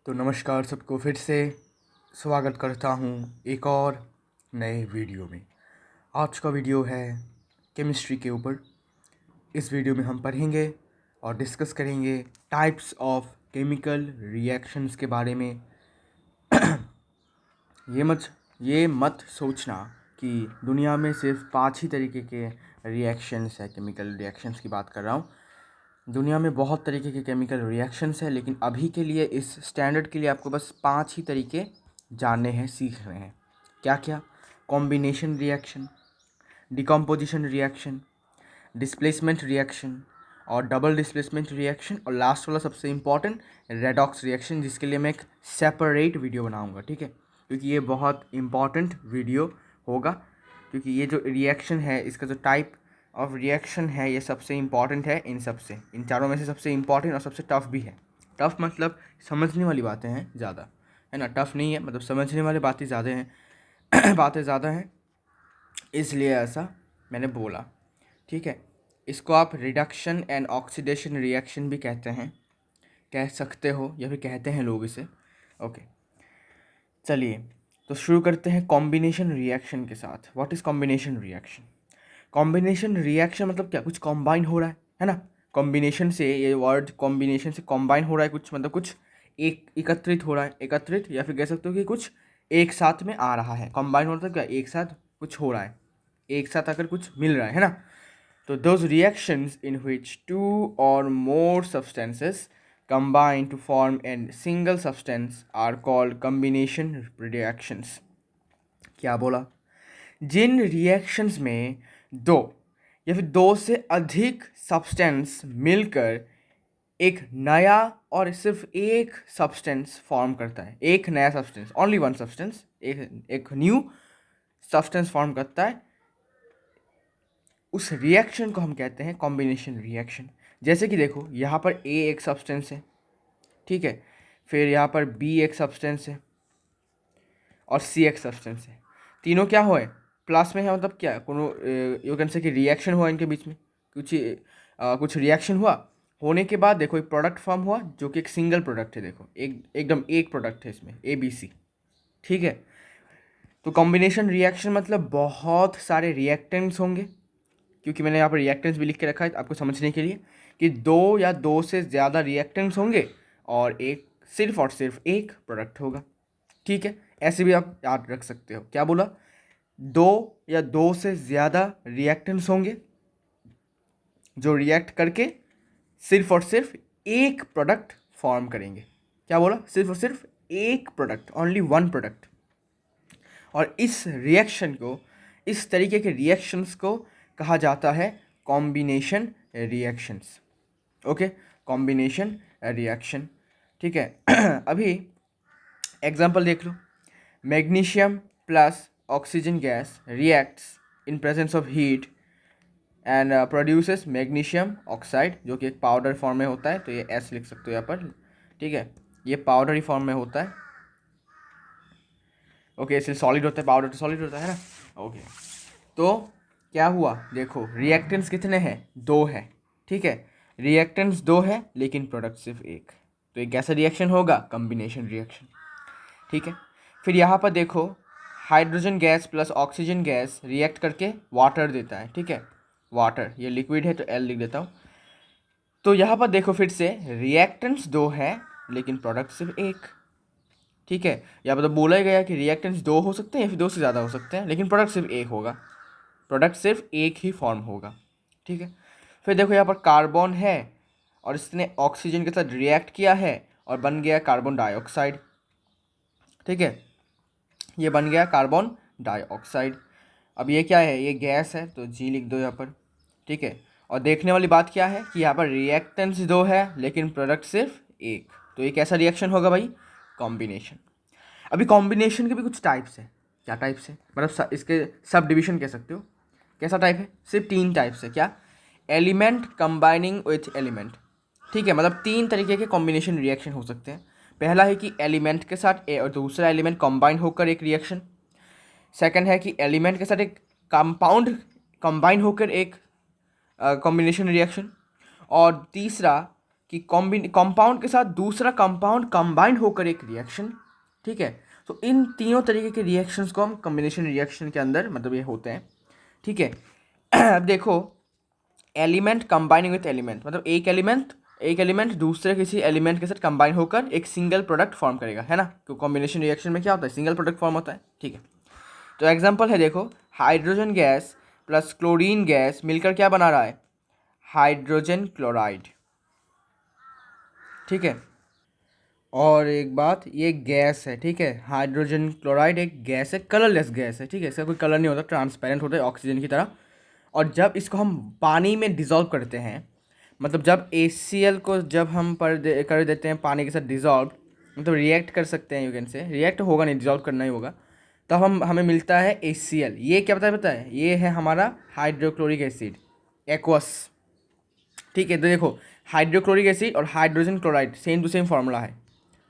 तो नमस्कार सबको, फिर से स्वागत करता हूँ एक और नए वीडियो में। आज का वीडियो है केमिस्ट्री के ऊपर। इस वीडियो में हम पढ़ेंगे और डिस्कस करेंगे टाइप्स ऑफ केमिकल रिएक्शंस के बारे में। ये मत सोचना कि दुनिया में सिर्फ 5 ही तरीके के रिएक्शंस है। केमिकल रिएक्शंस की बात कर रहा हूँ। दुनिया में बहुत तरीके के केमिकल रिएक्शंस है, लेकिन अभी के लिए इस स्टैंडर्ड के लिए आपको बस 5 ही तरीके जानने हैं, सीखने हैं। क्या क्या? Combination reaction, decomposition reaction, displacement reaction और डबल डिस्प्लेसमेंट रिएक्शन, और लास्ट वाला सबसे इम्पॉर्टेंट रेडॉक्स रिएक्शन, जिसके लिए मैं एक सेपरेट वीडियो बनाऊंगा, ठीक है? क्योंकि ये बहुत इम्पॉर्टेंट वीडियो होगा, क्योंकि ये जो रिएक्शन है, इसका जो टाइप ऑफ रिएक्शन है, ये सबसे इम्पॉर्टेंट है। इन चारों में से सबसे इम्पॉर्टेंट और सबसे टफ भी है। टफ मतलब समझने वाली बातें हैं ज़्यादा, है ना? टफ नहीं है, मतलब समझने वाली बातें ज़्यादा हैं बातें ज़्यादा हैं, इसलिए ऐसा मैंने बोला, ठीक है? इसको आप रिडक्शन एंड ऑक्सीडेशन रिएक्शन भी कहते हैं, कह सकते हो, या फिर कहते हैं लोग इसे। ओके, चलिए तो शुरू करते हैं कॉम्बिनेशन रिएक्शन के साथ। What is combination reaction? Combination reaction मतलब क्या? कुछ कॉम्बाइन हो रहा है ना? कॉम्बिनेशन से, ये वर्ड कॉम्बिनेशन से कॉम्बाइन हो रहा है कुछ, मतलब कुछ एक एकत्रित हो रहा है, एकत्रित, या फिर कह सकते हो कि कुछ एक साथ में आ रहा है। कॉम्बाइन हो रहा है क्या? एक साथ कुछ हो रहा है, एक साथ आकर कुछ मिल रहा है ना? तो those reactions in which two or more substances combine to form a single substance are called combination reactions. क्या बोला? जिन रिएक्शंस में दो या फिर दो से अधिक सब्सटेंस मिलकर एक नया और सिर्फ एक सब्सटेंस फॉर्म करता है, एक नया सब्सटेंस, ओनली वन सब्सटेंस, एक न्यू सब्सटेंस फॉर्म करता है, उस रिएक्शन को हम कहते हैं कॉम्बिनेशन रिएक्शन। जैसे कि देखो, यहाँ पर ए एक सब्सटेंस है, ठीक है, फिर यहाँ पर बी एक सब्सटेंस है और सी एक सब्सटेंस है। तीनों क्या हुए? प्लस में है, मतलब क्या, कोनो यू कैन से कि रिएक्शन हुआ इनके बीच में, कुछ रिएक्शन हुआ। होने के बाद देखो एक प्रोडक्ट फॉर्म हुआ, जो कि एक सिंगल प्रोडक्ट है। देखो एकदम एक प्रोडक्ट है इसमें, ए बी सी, ठीक है? तो कॉम्बिनेशन रिएक्शन मतलब बहुत सारे रिएक्टेंट्स होंगे, क्योंकि मैंने यहाँ पर रिएक्टेंट्स भी लिख के रखा है आपको समझने के लिए, कि दो या दो से ज़्यादा रिएक्टेंट्स होंगे और एक सिर्फ और सिर्फ एक प्रोडक्ट होगा, ठीक है? ऐसे भी आप याद रख सकते हो। क्या बोला? दो या दो से ज़्यादा रिएक्टेंट्स होंगे जो रिएक्ट करके सिर्फ और सिर्फ एक प्रोडक्ट फॉर्म करेंगे। क्या बोला? सिर्फ और सिर्फ एक प्रोडक्ट, ओनली वन प्रोडक्ट। और इस रिएक्शन को, इस तरीके के रिएक्शंस को कहा जाता है combination reactions. Okay, combination reaction, ठीक है? अभी एग्जांपल देख लो। Magnesium plus oxygen gas reacts in presence of heat and produces magnesium oxide, जो कि एक पाउडर फॉर्म में होता है। तो ये एस लिख सकते हो यहाँ पर, ठीक है? ये पाउडर ही फॉर्म में होता है। ओके, इसलिए सॉलिड होता है, पाउडर तो सॉलिड होता है ना? ओके, तो क्या हुआ? देखो रिएक्टेंट्स कितने हैं? दो है, ठीक है? रिएक्टेंट्स दो है लेकिन प्रोडक्ट सिर्फ एक। तो एक कैसा रिएक्शन होगा? कॉम्बिनेशन रिएक्शन, ठीक है? फिर यहाँ पर देखो, hydrogen gas plus oxygen gas react करके वाटर देता है, ठीक है? वाटर, ये लिक्विड है तो एल लिख देता हूँ। तो यहाँ पर देखो फिर से, रिएक्टेंट्स दो है लेकिन प्रोडक्ट सिर्फ एक, ठीक है? यहाँ पर तो बोला ही गया कि रिएक्टेंट्स दो हो सकते हैं या फिर दो से ज़्यादा हो सकते हैं, लेकिन प्रोडक्ट सिर्फ एक होगा, प्रोडक्ट सिर्फ एक ही फॉर्म होगा, ठीक है? फिर देखो यहाँ पर कार्बन है और इसने ऑक्सीजन के साथ रिएक्ट किया है और बन गया कार्बन डाइऑक्साइड, ठीक है? ये बन गया कार्बन डाइऑक्साइड। अब ये क्या है? ये गैस है, तो जी लिख दो यहाँ पर, ठीक है? और देखने वाली बात क्या है कि यहाँ पर रिएक्टेंट्स दो है लेकिन प्रोडक्ट सिर्फ एक। तो ये कैसा रिएक्शन होगा भाई? कॉम्बिनेशन। अभी कॉम्बिनेशन के भी कुछ टाइप्स हैं। क्या टाइप्स है? मतलब इसके सब डिविजन कह सकते हो। कैसा टाइप है? सिर्फ 3 टाइप्स है। क्या? एलिमेंट कंबाइनिंग विथ एलिमेंट, ठीक है? मतलब 3 तरीके के कॉम्बिनेशन रिएक्शन हो सकते हैं। पहला है कि एलिमेंट के साथ और दूसरा एलिमेंट कंबाइन होकर एक रिएक्शन। सेकंड है कि एलिमेंट के साथ एक कंपाउंड कंबाइन होकर एक कॉम्बिनेशन रिएक्शन। और तीसरा कि कंपाउंड के साथ दूसरा कंपाउंड कंबाइन होकर एक रिएक्शन, ठीक है। तो इन तीनों तरीके के रिएक्शंस को हम कॉम्बिनेशन रिएक्शन के अंदर मतलब ये होते हैं, ठीक है। अब देखो, एलिमेंट कंबाइनिंग विथ एलिमेंट मतलब एक एलिमेंट दूसरे किसी एलिमेंट के साथ कंबाइन होकर एक सिंगल प्रोडक्ट फॉर्म करेगा, है ना। तो कॉम्बिनेशन रिएक्शन में क्या होता है, सिंगल प्रोडक्ट फॉर्म होता है, ठीक है। तो एग्जांपल है, देखो, hydrogen gas plus chlorine gas मिलकर क्या बना रहा है, हाइड्रोजन क्लोराइड, ठीक है। और एक बात, ये गैस है, ठीक है, हाइड्रोजन क्लोराइड एक गैस है, कलरलेस गैस है, ठीक है, इसका कोई कलर नहीं होता, ट्रांसपेरेंट होता है ऑक्सीजन की तरह। और जब इसको हम पानी में डिज़ोल्व करते हैं, मतलब जब HCl को जब हम कर देते हैं पानी के साथ डिज़ोल्व, मतलब रिएक्ट कर सकते हैं, यू कैन से रिएक्ट होगा नहीं, डिज़ोल्व करना ही होगा, तो हमें मिलता है HCl। ये क्या पता है, ये है हमारा हाइड्रोक्लोरिक एसिड, एक्वस, ठीक है। तो देखो, हाइड्रोक्लोरिक एसिड और hydrogen chloride same to same formula है,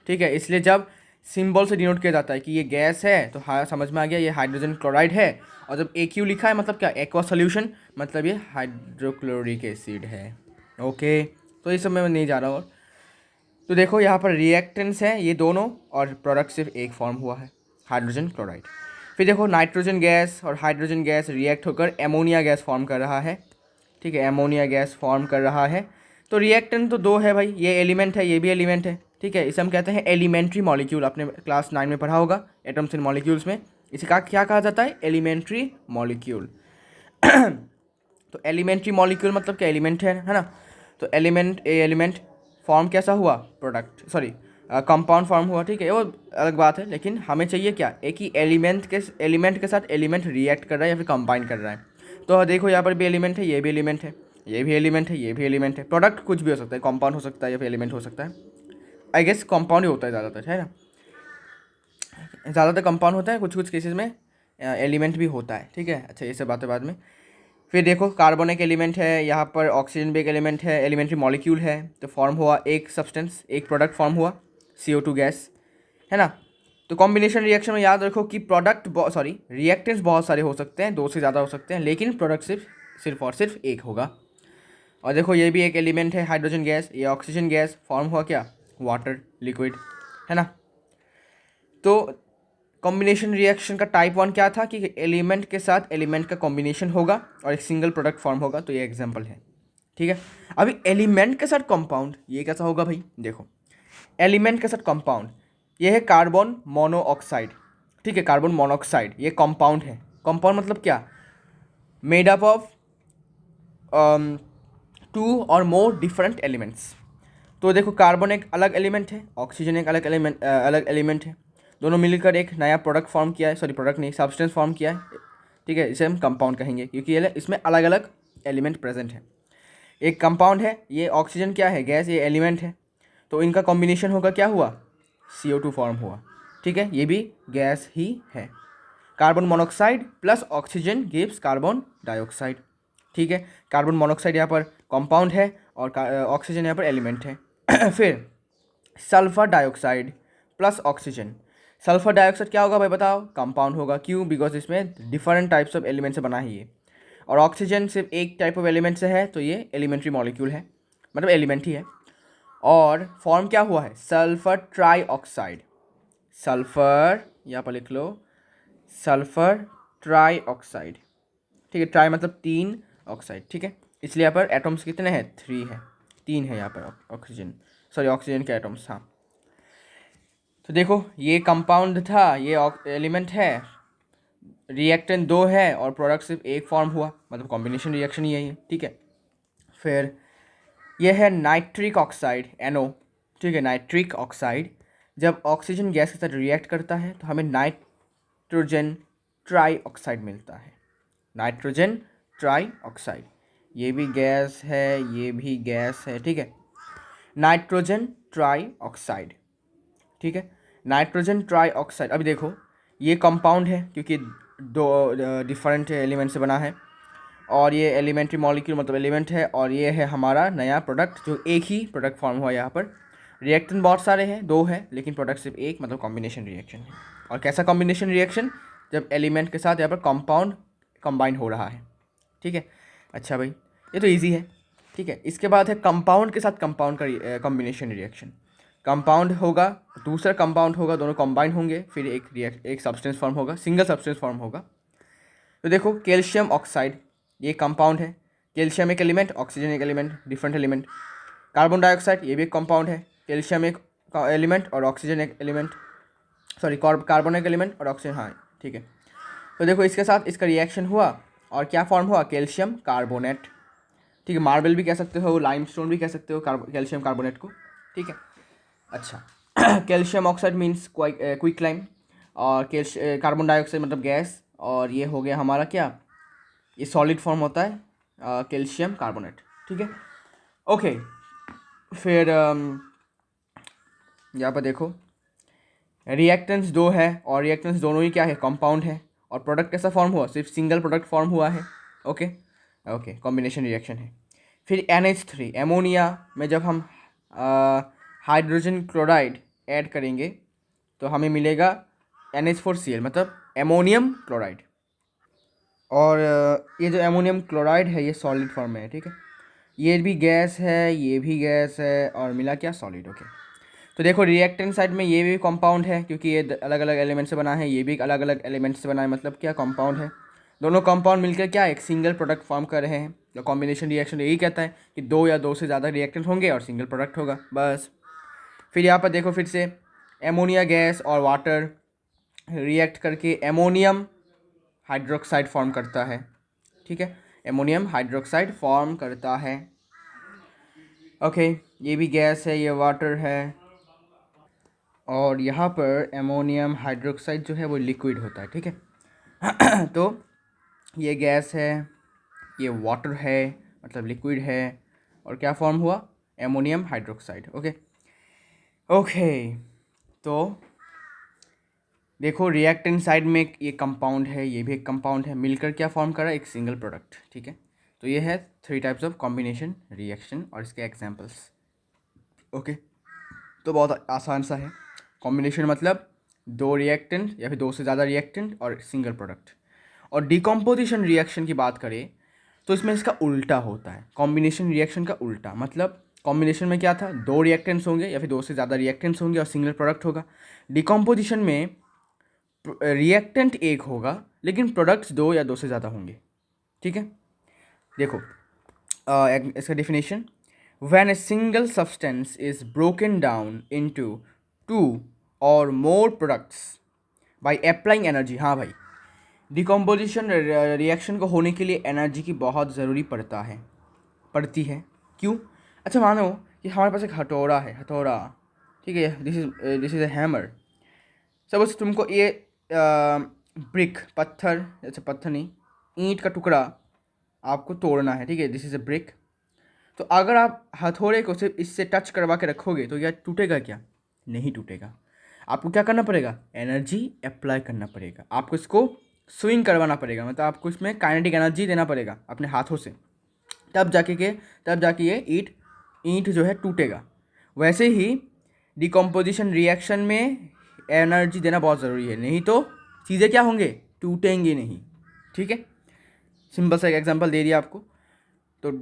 ठीक है। इसलिए जब सिंबल से डिनोट किया जाता है कि ये गैस है, तो हाँ समझ में आ गया ये हाइड्रोजन क्लोराइड है। और जब AQ लिखा है मतलब क्या, एक्वा सोल्यूशन, मतलब ये हाइड्रोक्लोरिक एसिड है, ओके। तो इस सब में मैं नहीं जा रहा और तो देखो यहाँ पर रिएक्टेंट्स हैं ये दोनों, और प्रोडक्ट सिर्फ एक फॉर्म हुआ है, हाइड्रोजन क्लोराइड। फिर देखो, नाइट्रोजन गैस और हाइड्रोजन गैस रिएक्ट होकर एमोनिया गैस फॉर्म कर रहा है, ठीक है, एमोनिया गैस फॉर्म कर रहा है। तो रिएक्टेंट तो दो है भाई, ये एलिमेंट है, ये भी एलिमेंट है, ठीक है। इसे हम कहते हैं एलिमेंट्री मॉलिक्यूल, आपने क्लास 9 में पढ़ा होगा एटम्स एंड मॉलिक्यूल्स में, इसे क्या कहा जाता है, एलिमेंट्री मॉलिक्यूल। तो एलिमेंट्री मॉलिक्यूल मतलब क्या, एलिमेंट है ना। तो एलिमेंट फॉर्म कैसा हुआ, प्रोडक्ट सॉरी कंपाउंड फॉर्म हुआ, ठीक है, वो अलग बात है। लेकिन हमें चाहिए क्या, एक ही एलिमेंट के साथ एलिमेंट रिएक्ट कर रहा है या फिर कंबाइन कर रहा है। तो देखो यहाँ पर भी एलिमेंट है, ये भी एलिमेंट है, ये भी एलिमेंट है, ये भी एलिमेंट है। प्रोडक्ट कुछ भी हो सकता है, कंपाउंड हो सकता है या फिर एलिमेंट हो सकता है। आई गेस कंपाउंड ही होता है ज़्यादातर, है ना, ज़्यादातर कंपाउंड होता है, कुछ कुछ केसेस में एलिमेंट भी होता है, ठीक है। अच्छा, ये सब बातें बाद में। फिर देखो, कार्बन एक एलिमेंट है, यहाँ पर ऑक्सीजन भी एक एलिमेंट है, एलिमेंट्री मॉलिक्यूल है। तो फॉर्म हुआ एक सब्सटेंस, एक प्रोडक्ट फॉर्म हुआ, CO2 गैस, है ना। तो कॉम्बिनेशन रिएक्शन में याद रखो कि रिएक्टेंट्स बहुत सारे हो सकते हैं, 2 से ज़्यादा हो सकते हैं, लेकिन प्रोडक्ट सिर्फ और सिर्फ एक होगा। और देखो, ये भी एक एलिमेंट है, हाइड्रोजन गैस, ये ऑक्सीजन गैस, फॉर्म हुआ क्या, वाटर लिक्विड, है ना। तो कॉम्बिनेशन रिएक्शन का टाइप 1 क्या था कि एलिमेंट के साथ एलिमेंट का कॉम्बिनेशन होगा और एक सिंगल प्रोडक्ट फॉर्म होगा। तो ये एग्जांपल है, ठीक है। अभी एलिमेंट के साथ कंपाउंड, ये कैसा होगा भाई, देखो, एलिमेंट के साथ कंपाउंड, ये है कार्बन मोनोऑक्साइड, ठीक है, कार्बन मोनोऑक्साइड, ये कंपाउंड है। कंपाउंड मतलब क्या, मेड अप ऑफ 2 और मोर डिफरेंट एलिमेंट्स। तो देखो, कार्बन एक अलग एलिमेंट है, ऑक्सीजन एक अलग एलिमेंट है, दोनों मिलकर एक नया प्रोडक्ट फॉर्म किया है, सॉरी प्रोडक्ट नहीं, सब्सटेंस फॉर्म किया है, ठीक है। इसे हम कंपाउंड कहेंगे क्योंकि ये इसमें अलग अलग एलिमेंट प्रेजेंट है। एक कंपाउंड है, ये ऑक्सीजन क्या है, गैस, ये एलिमेंट है, तो इनका कॉम्बिनेशन होगा, क्या हुआ, CO2 फॉर्म हुआ, ठीक है, ये भी गैस ही है। Carbon monoxide plus oxygen gives carbon dioxide, ठीक है। कार्बन मोनोऑक्साइड यहाँ पर कंपाउंड है और ऑक्सीजन यहाँ पर एलिमेंट है। फिर sulphur dioxide plus oxygen, sulphur dioxide क्या होगा भाई बताओ, कंपाउंड होगा, क्यों, बिकॉज इसमें डिफरेंट टाइप्स ऑफ एलिमेंट से बना है ये। और ऑक्सीजन सिर्फ एक टाइप ऑफ एलिमेंट से है, तो ये एलिमेंट्री मॉलिक्यूल है, मतलब एलिमेंट ही है। और फॉर्म क्या हुआ है, सल्फर ट्राईऑक्साइड, सल्फर यहाँ पर लिख लो, सल्फर ट्राईऑक्साइड, ठीक है, ट्राई मतलब 3, ऑक्साइड, ठीक है। इसलिए यहाँ पर एटम्स कितने हैं, 3 है, 3 है यहाँ पर ऑक्सीजन के एटम्स, हाँ। तो देखो, ये कंपाउंड था, ये एलिमेंट है, रिएक्टेंट 2 है और प्रोडक्ट सिर्फ एक फॉर्म हुआ, मतलब कॉम्बिनेशन रिएक्शन ही है ये, ठीक है। फिर ये है नाइट्रिक ऑक्साइड, NO, ठीक है, नाइट्रिक ऑक्साइड जब ऑक्सीजन गैस के साथ रिएक्ट करता है तो हमें नाइट्रोजन ट्राई ऑक्साइड मिलता है, नाइट्रोजन ट्राई ऑक्साइड, ये भी गैस है, ये भी गैस है, ठीक है, नाइट्रोजन ट्राई ऑक्साइड, ठीक है, नाइट्रोजन ट्राई ऑक्साइड। अभी देखो, ये कंपाउंड है क्योंकि 2 डिफरेंट एलिमेंट से बना है, और ये एलिमेंट्री मॉलिक्यूल मतलब एलिमेंट है, और ये है हमारा नया प्रोडक्ट जो एक ही प्रोडक्ट फॉर्म हुआ। यहाँ पर रिएक्टेंट बहुत सारे हैं, 2 है, लेकिन प्रोडक्ट सिर्फ एक, मतलब कॉम्बिनेशन रिएक्शन है। और कैसा कॉम्बिनेशन रिएक्शन, जब एलिमेंट के साथ यहाँ पर कंपाउंड कंबाइन हो रहा है, ठीक है। अच्छा भाई, ये तो ईजी है। ठीक है। इसके बाद है कंपाउंड के साथ कंपाउंड का कॉम्बिनेशन रिएक्शन। कंपाउंड होगा, दूसरा कंपाउंड होगा, दोनों कंबाइन होंगे, फिर एक सब्सटेंस फॉर्म होगा, सिंगल सब्सटेंस फॉर्म होगा। तो देखो कैल्शियम ऑक्साइड ये कंपाउंड है, कैल्शियम एक एलिमेंट, ऑक्सीजन एक element, different element. Carbon dioxide ये भी एक कंपाउंड है, कैल्शियम एक एलिमेंट और ऑक्सीजन एक एलिमेंट, सॉरी कार्बन एक एलिमेंट और ऑक्सीजन, हाँ ठीक है। तो देखो इसके साथ इसका रिएक्शन हुआ और क्या फॉर्म हुआ, कैल्शियम कार्बोनेट, ठीक है। मार्बल भी कह सकते हो, लाइमस्टोन भी कह सकते हो कैल्शियम कार्बोनेट को, ठीक है। अच्छा calcium oxide means quick lime, और कार्बन डाइऑक्साइड मतलब गैस, और ये हो गया हमारा क्या, ये सॉलिड फॉर्म होता है कैल्शियम कार्बोनेट, ठीक है। ओके, फिर यहाँ पर देखो रिएक्टेंट्स दो है, और रिएक्टेंट्स दोनों ही क्या है, कंपाउंड है, और प्रोडक्ट कैसा फॉर्म हुआ, सिर्फ सिंगल प्रोडक्ट फॉर्म हुआ है। ओके ओके, कॉम्बिनेशन रिएक्शन है। फिर NH3 एमोनिया में जब हम हाइड्रोजन क्लोराइड ऐड करेंगे तो हमें मिलेगा NH4Cl, मतलब एमोनियम क्लोराइड। और ये जो एमोनियम क्लोराइड है ये सॉलिड फॉर्म में है, ठीक है। ये भी गैस है, ये भी गैस है, और मिला क्या, सॉलिड। ओके, तो देखो रिएक्टेंट साइड में ये भी कंपाउंड है, क्योंकि ये अलग अलग एलिमेंट से बना है, ये भी अलग अलग एलिमेंट से बना है, मतलब क्या, कंपाउंड है। दोनों कंपाउंड मिलकर क्या एक सिंगल प्रोडक्ट फॉर्म कर रहे हैं। तो कॉम्बिनेशन रिएक्शन यही कहता है कि दो या दो से ज़्यादा रिएक्टेंट होंगे और सिंगल प्रोडक्ट होगा, बस। फिर यहाँ पर देखो फिर से एमोनिया गैस और वाटर रिएक्ट करके एमोनियम हाइड्रोक्साइड फॉर्म करता है, ठीक है। एमोनियम हाइड्रोक्साइड फॉर्म करता है। ओके, ये भी गैस है, ये वाटर है, और यहाँ पर एमोनियम हाइड्रोक्साइड जो है वो लिक्विड होता है, ठीक है। तो ये गैस है, ये वाटर है, मतलब लिक्विड है, और क्या फॉर्म हुआ, एमोनियम हाइड्रोक्साइड। ओके ओके, तो देखो रिएक्टेंट साइड में ये कंपाउंड है, ये भी एक कंपाउंड है, मिलकर क्या फॉर्म कर रहा है, एक सिंगल प्रोडक्ट, ठीक है। तो ये है 3 टाइप्स ऑफ कॉम्बिनेशन रिएक्शन और इसके एग्जांपल्स। ओके, तो बहुत आसान सा है। कॉम्बिनेशन मतलब दो रिएक्टेंट या फिर दो से ज़्यादा रिएक्टेंट और सिंगल प्रोडक्ट। और डिकम्पोजिशन रिएक्शन की बात करें तो इसमें इसका उल्टा होता है, कॉम्बिनेशन रिएक्शन का उल्टा। मतलब कॉम्बिनेशन में क्या था, दो रिएक्टेंट्स होंगे या फिर दो से ज़्यादा रिएक्टेंट्स होंगे और सिंगल प्रोडक्ट होगा। डिकम्पोजिशन में रिएक्टेंट एक होगा लेकिन प्रोडक्ट्स दो या दो से ज़्यादा होंगे, ठीक है। देखो इसका definition, when a single substance is broken down into 2 और more products by applying energy. हाँ भाई, डिकम्पोजिशन रिएक्शन को होने के लिए एनर्जी की बहुत ज़रूरी पड़ती है। क्यों? अच्छा मानो कि हमारे पास एक हथौड़ा, ठीक है, this is a hammer. Suppose तुमको ये ब्रिक, पत्थर नहीं, ईंट का टुकड़ा आपको तोड़ना है, ठीक है, दिस इज़ ए ब्रिक। तो अगर आप हथौड़े को सिर्फ इससे टच करवा के रखोगे तो यह टूटेगा क्या? नहीं टूटेगा। आपको क्या करना पड़ेगा? एनर्जी अप्लाई करना पड़ेगा, आपको इसको स्विंग करवाना पड़ेगा, मतलब आपको इसमें काइनेटिक एनर्जी देना पड़ेगा अपने हाथों से, तब जाके ये ईंट जो है टूटेगा। वैसे ही डिकम्पोजिशन रिएक्शन में एनर्जी देना बहुत ज़रूरी है, नहीं तो चीज़ें क्या होंगे, टूटेंगे नहीं, ठीक है। सिंपल सा एक एग्जांपल दे दिया आपको। तो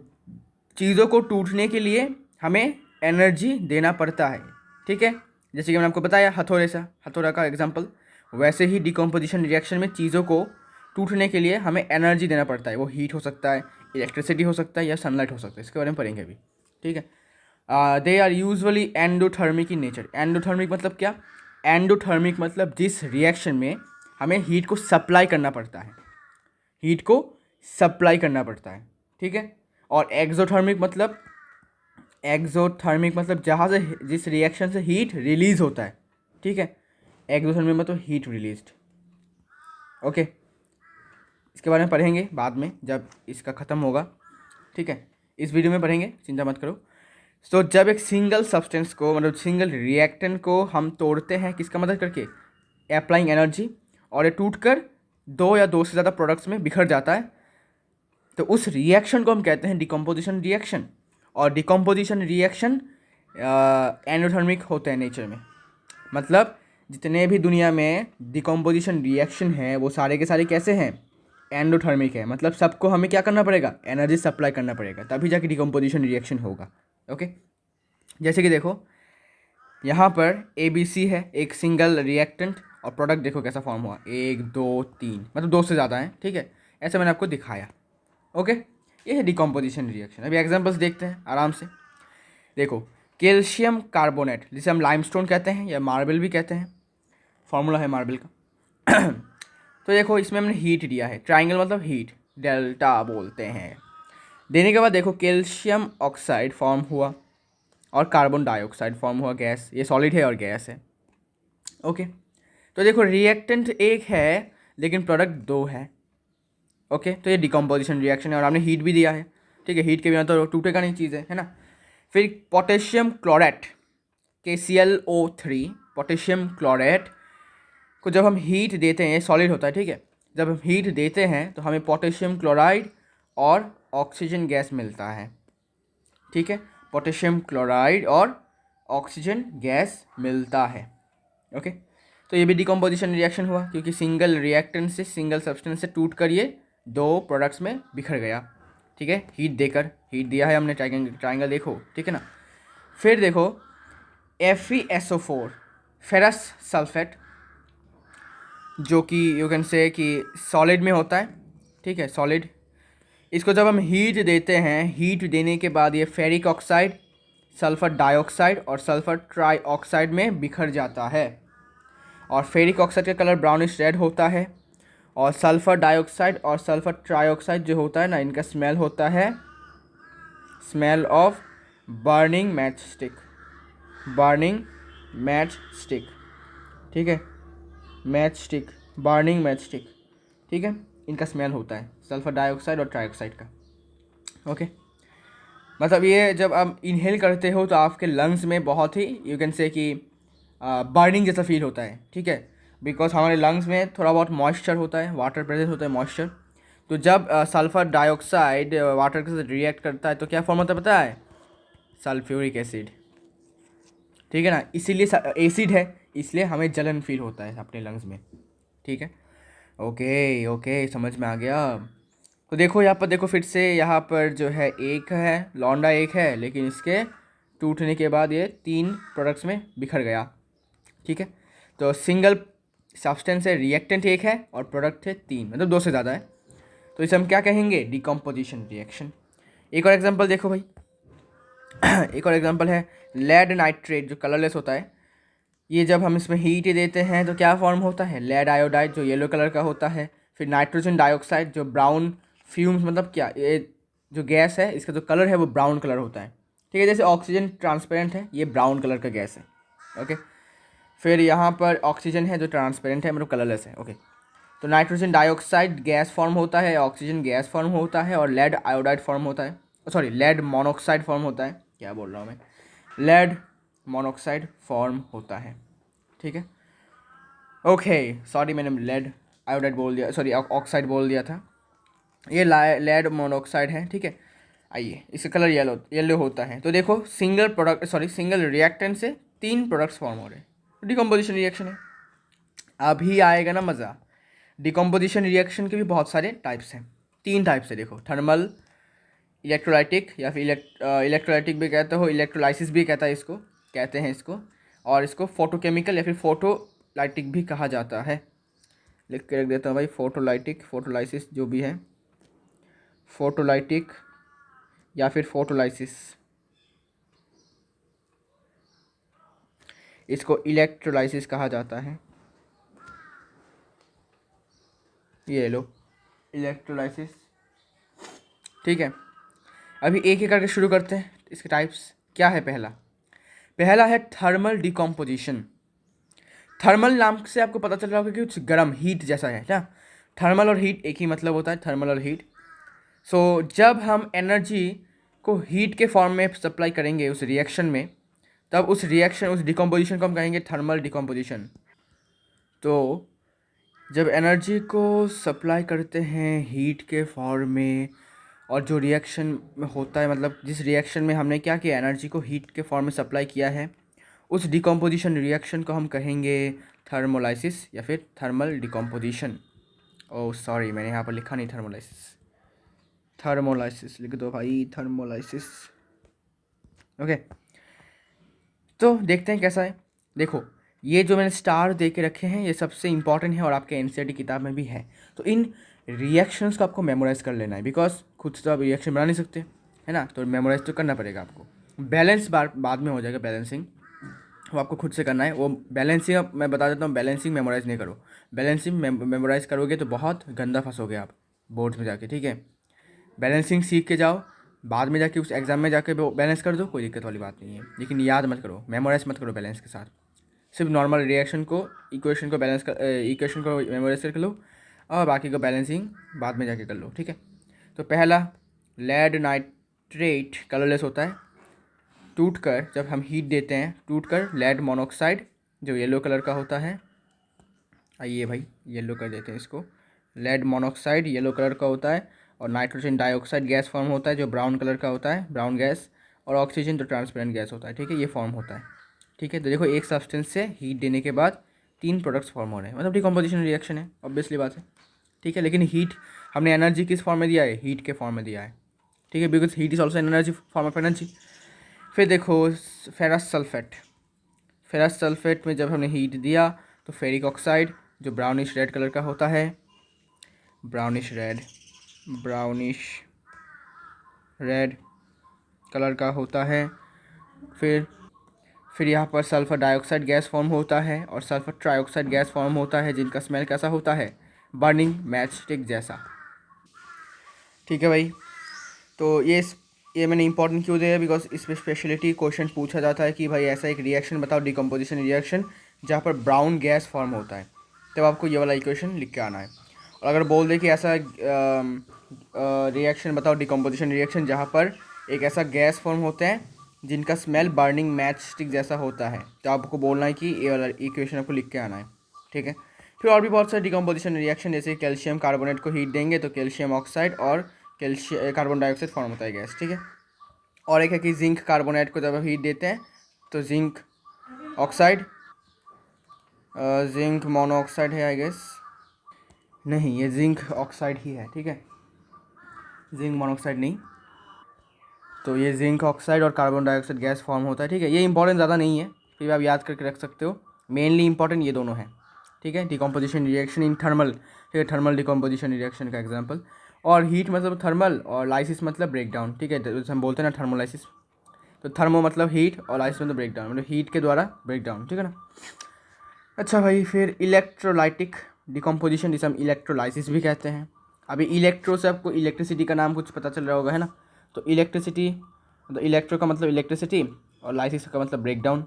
चीज़ों को टूटने के लिए हमें एनर्जी देना पड़ता है, ठीक है। जैसे कि मैंने आपको बताया हथौड़ा का एग्जांपल, वैसे ही डिकम्पोजिशन रिएक्शन में चीज़ों को टूटने के लिए हमें एनर्जी देना पड़ता है। वो हीट हो सकता है, इलेक्ट्रिसिटी हो सकता है, या सनलाइट हो सकता है, इसके बारे में पढ़ेंगे अभी, ठीक है। They are usually endothermic in nature. Endothermic मतलब क्या? एंडोथर्मिक मतलब जिस रिएक्शन में हमें हीट को सप्लाई करना पड़ता है, ठीक है। और एक्सोथर्मिक मतलब जहाँ से जिस रिएक्शन से हीट रिलीज होता है, ठीक है। एक्सोथर्मिक मतलब हीट रिलीज्ड। ओके, इसके बारे में पढ़ेंगे बाद में जब इसका ख़त्म होगा, ठीक है। इस वीडियो में पढ़ेंगे, चिंता मत करो। तो जब एक सिंगल सब्सटेंस को, मतलब सिंगल रिएक्टेंट को हम तोड़ते हैं किसका मदद करके? अप्लाइंग एनर्जी, और ये टूटकर दो या दो से ज़्यादा प्रोडक्ट्स में बिखर जाता है, तो उस रिएक्शन को हम कहते हैं डिकम्पोजिशन रिएक्शन। और डिकम्पोजिशन रिएक्शन एंडोथर्मिक होते हैं नेचर में। मतलब जितने भी दुनिया में डिकम्पोजिशन रिएक्शन है वो सारे के सारे कैसे हैं? एंडोथर्मिक है, मतलब सबको हमें क्या करना पड़ेगा, एनर्जी सप्लाई करना पड़ेगा, तभी जाके डिकम्पोजिशन रिएक्शन होगा। ओके, जैसे कि देखो यहाँ पर ABC है, एक सिंगल रिएक्टेंट, और प्रोडक्ट देखो कैसा फॉर्म हुआ, 1 2 3, मतलब 2 से ज़्यादा है, ठीक है, ऐसा मैंने आपको दिखाया। ओके, ये है डिकम्पोजिशन रिएक्शन। अभी एग्जांपल्स देखते हैं आराम से। देखो कैल्शियम कार्बोनेट, जिसे हम लाइमस्टोन कहते हैं या मार्बल भी कहते हैं, फॉर्मूला है मार्बल का। तो देखो इसमें हमने हीट दिया है, ट्राइंगल मतलब हीट, डेल्टा बोलते हैं। देने के बाद देखो कैल्शियम ऑक्साइड फॉर्म हुआ और कार्बन डाइऑक्साइड फॉर्म हुआ, गैस, ये सॉलिड है और गैस है। ओके, तो देखो रिएक्टेंट एक है लेकिन प्रोडक्ट 2 है। ओके, तो ये डिकम्पोजिशन रिएक्शन है और हमने हीट भी दिया है, ठीक है, हीट के बिना तो टूटेगा नहीं चीज़ है ना। फिर potassium chlorate KClO3, potassium chlorate को जब हम हीट देते हैं, ये सॉलिड होता है, ठीक है, जब हम हीट देते हैं तो हमें पोटेशियम क्लोराइड और ऑक्सीजन गैस मिलता है, ठीक है, पोटेशियम क्लोराइड और ऑक्सीजन गैस मिलता है। ओके, तो ये भी डिकम्पोजिशन रिएक्शन हुआ, क्योंकि सिंगल रिएक्टेंट से, सिंगल सब्सटेंस से टूट कर ये 2 प्रोडक्ट्स में बिखर गया, ठीक है, हीट देकर, हीट दिया है हमने, ट्राइंगल देखो, ठीक है ना। फिर देखो FeSO4 फेरस सल्फेट, जो कि यू कैन से कि सॉलिड में होता है, ठीक है, सॉलिड। इसको जब हम हीट देते हैं, हीट देने के बाद ये फेरिक ऑक्साइड, सल्फर डाइऑक्साइड और सल्फर ट्राइऑक्साइड में बिखर जाता है, और फेरिक ऑक्साइड का कलर ब्राउनिश रेड होता है, और सल्फर डाइऑक्साइड और सल्फर ट्राइऑक्साइड जो होता है ना, इनका स्मेल होता है smell of burning match stick, burning match stick, ठीक है, match stick, burning match stick, ठीक है, इनका स्मेल होता है सल्फर डाइऑक्साइड और ट्राइऑक्साइड का। ओके, मतलब ये जब आप इनहेल करते हो तो आपके लंग्स में बहुत ही यू कैन से कि बर्निंग जैसा फील होता है, ठीक है, बिकॉज हमारे लंग्स में थोड़ा बहुत मॉइस्चर होता है, वाटर प्रेजेंट होता है, मॉइस्चर। तो जब सल्फर डाइऑक्साइड वाटर के साथ रिएक्ट करता है तो क्या फॉर्म होता है पता है, सल्फ्यूरिक एसिड, ठीक है ना, इसीलिए एसिड है, इसलिए हमें जलन फील होता है अपने लंग्स में, ठीक है। ओके ओके, समझ में आ गया। तो देखो यहाँ पर, देखो फिर से यहाँ पर जो है एक है लौंडा, एक है, लेकिन इसके टूटने के बाद ये 3 प्रोडक्ट्स में बिखर गया, ठीक है। तो सिंगल सब्सटेंस है, रिएक्टेंट एक है और प्रोडक्ट है 3, मतलब 2 से ज़्यादा है, तो इसे हम क्या कहेंगे, डिकम्पोजिशन रिएक्शन। एक और एग्जांपल देखो भाई। एक और एग्जांपल है लेड नाइट्रेट, जो कलरलेस होता है, ये जब हम इसमें हीट देते हैं तो क्या फॉर्म होता है, लेड आयोडाइड, जो येलो कलर का होता है। फिर नाइट्रोजन डाइऑक्साइड, जो ब्राउन फ्यूम्स, मतलब क्या, ये जो गैस है इसका जो कलर है वो ब्राउन कलर होता है, ठीक है, जैसे ऑक्सीजन ट्रांसपेरेंट है, ये ब्राउन कलर का गैस है। ओके, फिर यहाँ पर ऑक्सीजन है जो ट्रांसपेरेंट है, मतलब कलरलेस है। ओके, तो नाइट्रोजन डाइऑक्साइड गैस फॉर्म होता है, ऑक्सीजन गैस फॉर्म होता है, और लेड आयोडाइड फॉर्म होता है, सॉरी लेड मोनोक्साइड फॉर्म होता है, क्या बोल रहा हूँ मैं, लेड मोनोक्साइड फॉर्म होता है, ठीक है। ओके, सॉरी मैंने लेड आयोडाइड बोल दिया, सॉरी ऑक्साइड बोल दिया था, ये लेड मोनोक्साइड है, ठीक है। आइए, इसका कलर येलो येलो होता है। तो देखो single product, sorry single reactant से 3 प्रोडक्ट्स फॉर्म हो रहे हैं, डिकम्पोजिशन रिएक्शन है। अभी आएगा ना मज़ा। डिकम्पोजिशन रिएक्शन के भी बहुत सारे टाइप्स हैं, 3 टाइप्स है देखो, थर्मल, इलेक्ट्रोलाइटिक, या फिर इलेक्ट्रोलाइटिक भी कहते हो, इलेक्ट्रोलाइसिस भी कहता है इसको, कहते हैं इसको, और इसको फोटोकेमिकल या फिर फोटोलाइटिक भी कहा जाता है। लिख के रख देता हूँ भाई, फोटोलाइटिक, फोटोलाइसिस जो भी है, फोटोलाइटिक या फिर फोटोलाइसिस, इसको इलेक्ट्रोलाइसिस कहा जाता है। ये लो इलेक्ट्रोलाइसिस, ठीक है। अभी एक एक करके शुरू करते हैं। इसके टाइप्स क्या है, पहला है थर्मल डिकम्पोजिशन। थर्मल नाम से आपको पता चल रहा होगा कि कुछ गर्म, हीट जैसा है ना, थर्मल और हीट एक ही मतलब होता है, थर्मल और हीट। सो जब हम एनर्जी को हीट के फॉर्म में सप्लाई करेंगे उस रिएक्शन में, तब उस रिएक्शन, उस डिकम्पोजिशन को हम कहेंगे थर्मल डिकम्पोजिशन। तो जब एनर्जी को सप्लाई करते हैं हीट के फॉर्म में, और जो रिएक्शन में होता है, मतलब जिस रिएक्शन में हमने क्या किया, एनर्जी को हीट के फॉर्म में सप्लाई किया है, उस डिकम्पोजिशन रिएक्शन को हम कहेंगे थर्मोलाइसिस या फिर थर्मल डिकम्पोजिशन। ओह सॉरी, मैंने यहाँ पर लिखा नहीं थर्मोलाइसिस। थर्मोलाइसिस लिख दो भाई, थर्मोलाइसिस। ओके, तो देखते हैं कैसा है। देखो, ये जो मैंने स्टार दे के रखे हैं ये सबसे इंपॉर्टेंट है और आपके एनसीईआरटी किताब में भी है। तो इन रिएक्शंस को आपको मेमोराइज कर लेना है, बिकॉज खुद से तो आप रिएक्शन बना नहीं सकते, है ना। तो मेमोराइज तो करना पड़ेगा आपको। बैलेंस बाद में हो जाएगा, बैलेंसिंग वो आपको खुद से करना है। वो बैलेंसिंग मैं बता देता हूँ, बैलेंसिंग मेमोराइज नहीं करो। बैलेंसिंग मेमोराइज करोगे तो बहुत गंदा फंसोगे आप बोर्ड्स में जाके, ठीक है। बैलेंसिंग सीख के जाओ, बाद में जाके उस एग्ज़ाम में जाके बैलेंस कर दो, कोई दिक्कत वाली बात नहीं है। लेकिन याद मत करो, मेमोराइज मत करो बैलेंस के साथ। सिर्फ नॉर्मल रिएक्शन को, इक्वेशन को बैलेंस कर, इक्वेशन को मेमोराइज कर लो और बाकी को बैलेंसिंग बाद में जाके कर लो, ठीक है। तो पहला, लेड नाइट्रेट कलरलेस होता है। टूट कर जब हम हीट देते हैं, टूट कर लेड मोनोऑक्साइड जो येलो कलर का होता है, आइए भाई येलो कर देते हैं इसको। लेड मोनोऑक्साइड येलो कलर का होता है और नाइट्रोजन डाइऑक्साइड गैस फॉर्म होता है जो ब्राउन कलर का होता है, ब्राउन गैस। और ऑक्सीजन तो ट्रांसपेरेंट गैस होता है, ठीक है, ये फॉर्म होता है, ठीक है। तो देखो, एक सब्सटेंस से हीट देने के बाद 3 प्रोडक्ट्स फॉर्म हो रहे हैं, मतलब डिकम्पोजिशन रिएक्शन है, ऑब्वियसली बात है, ठीक है। लेकिन हीट हमने एनर्जी किस फॉर्म में दिया है, हीट के फॉर्म में दिया है, ठीक है, because heat is also an energy, form of energy. फिर देखो फेरस सल्फेट। फेरस सल्फेट में जब हमने हीट दिया तो फेरिक ऑक्साइड जो ब्राउनिश रेड कलर का होता है, ब्राउनिश रेड कलर का होता है। फिर यहाँ पर सल्फर डाइऑक्साइड गैस फॉर्म होता है और सल्फर ट्राइऑक्साइड गैस फॉर्म होता है, जिनका स्मेल कैसा होता है, बर्निंग मैच स्टिक जैसा, ठीक है भाई। तो ये मैंने इंपॉर्टेंट क्यों दिया, बिकॉज इस पर स्पेशलिटी क्वेश्चन पूछा जाता है कि भाई ऐसा एक रिएक्शन बताओ, डिकम्पोजिशन रिएक्शन जहाँ पर ब्राउन गैस फॉर्म होता है, तब आपको ये वाला इक्वेशन लिख के आना है। और अगर बोल दे कि ऐसा रिएक्शन बताओ, डिकम्पोजिशन रिएक्शन जहाँ पर एक ऐसा गैस फॉर्म होते हैं जिनका स्मेल बर्निंग मैच स्टिक जैसा होता है, तो आपको बोलना है कि ये वाला इक्वेशन आपको लिख के आना है, ठीक है। फिर और भी बहुत सारे डिकम्पोजिशन रिएक्शन, जैसे कैल्शियम कार्बोनेट को हीट देंगे तो कैल्शियम ऑक्साइड और कैल्शियम कार्बन डाइऑक्साइड फॉर्म होता है गैस, ठीक है। और एक है कि जिंक कार्बोनेट को जब हम हीट देते हैं तो जिंक ऑक्साइड, जिंक मोनोऑक्साइड है आई गेस, नहीं ये जिंक ऑक्साइड ही है, ठीक है, जिंक मोनोऑक्साइड नहीं। तो ये जिंक ऑक्साइड और कार्बन डाइऑक्साइड गैस फॉर्म होता है, ठीक है। ये इंपॉर्टेंट ज़्यादा नहीं है, फिर भी आप याद करके रख सकते हो। मेनली इंपॉर्टेंट ये दोनों हैं, ठीक है। डिकम्पोजिशन रिएक्शन इन थर्मल, ठीक है, थर्मल डिकम्पोजिशन रिएक्शन का एग्जांपल। और हीट मतलब थर्मल और लाइसिस मतलब ब्रेक डाउन, ठीक है, जैसे हम बोलते हैं ना थर्मोलाइसिस। तो थर्मो मतलब हीट और लाइसिस मतलब ब्रेक डाउन, मतलब हीट के द्वारा ब्रेक डाउन, ठीक है ना। अच्छा भाई, फिर इलेक्ट्रोलाइटिक डिकम्पोजिशन, जिसे हम इलेक्ट्रोलाइसिस भी कहते हैं। अभी इलेक्ट्रो से आपको इलेक्ट्रिसिटी का नाम कुछ पता चल रहा होगा, है ना। तो इलेक्ट्रिसिटी, तो इलेक्ट्रो का मतलब इलेक्ट्रिसिटी और लाइसिस का मतलब ब्रेक डाउन।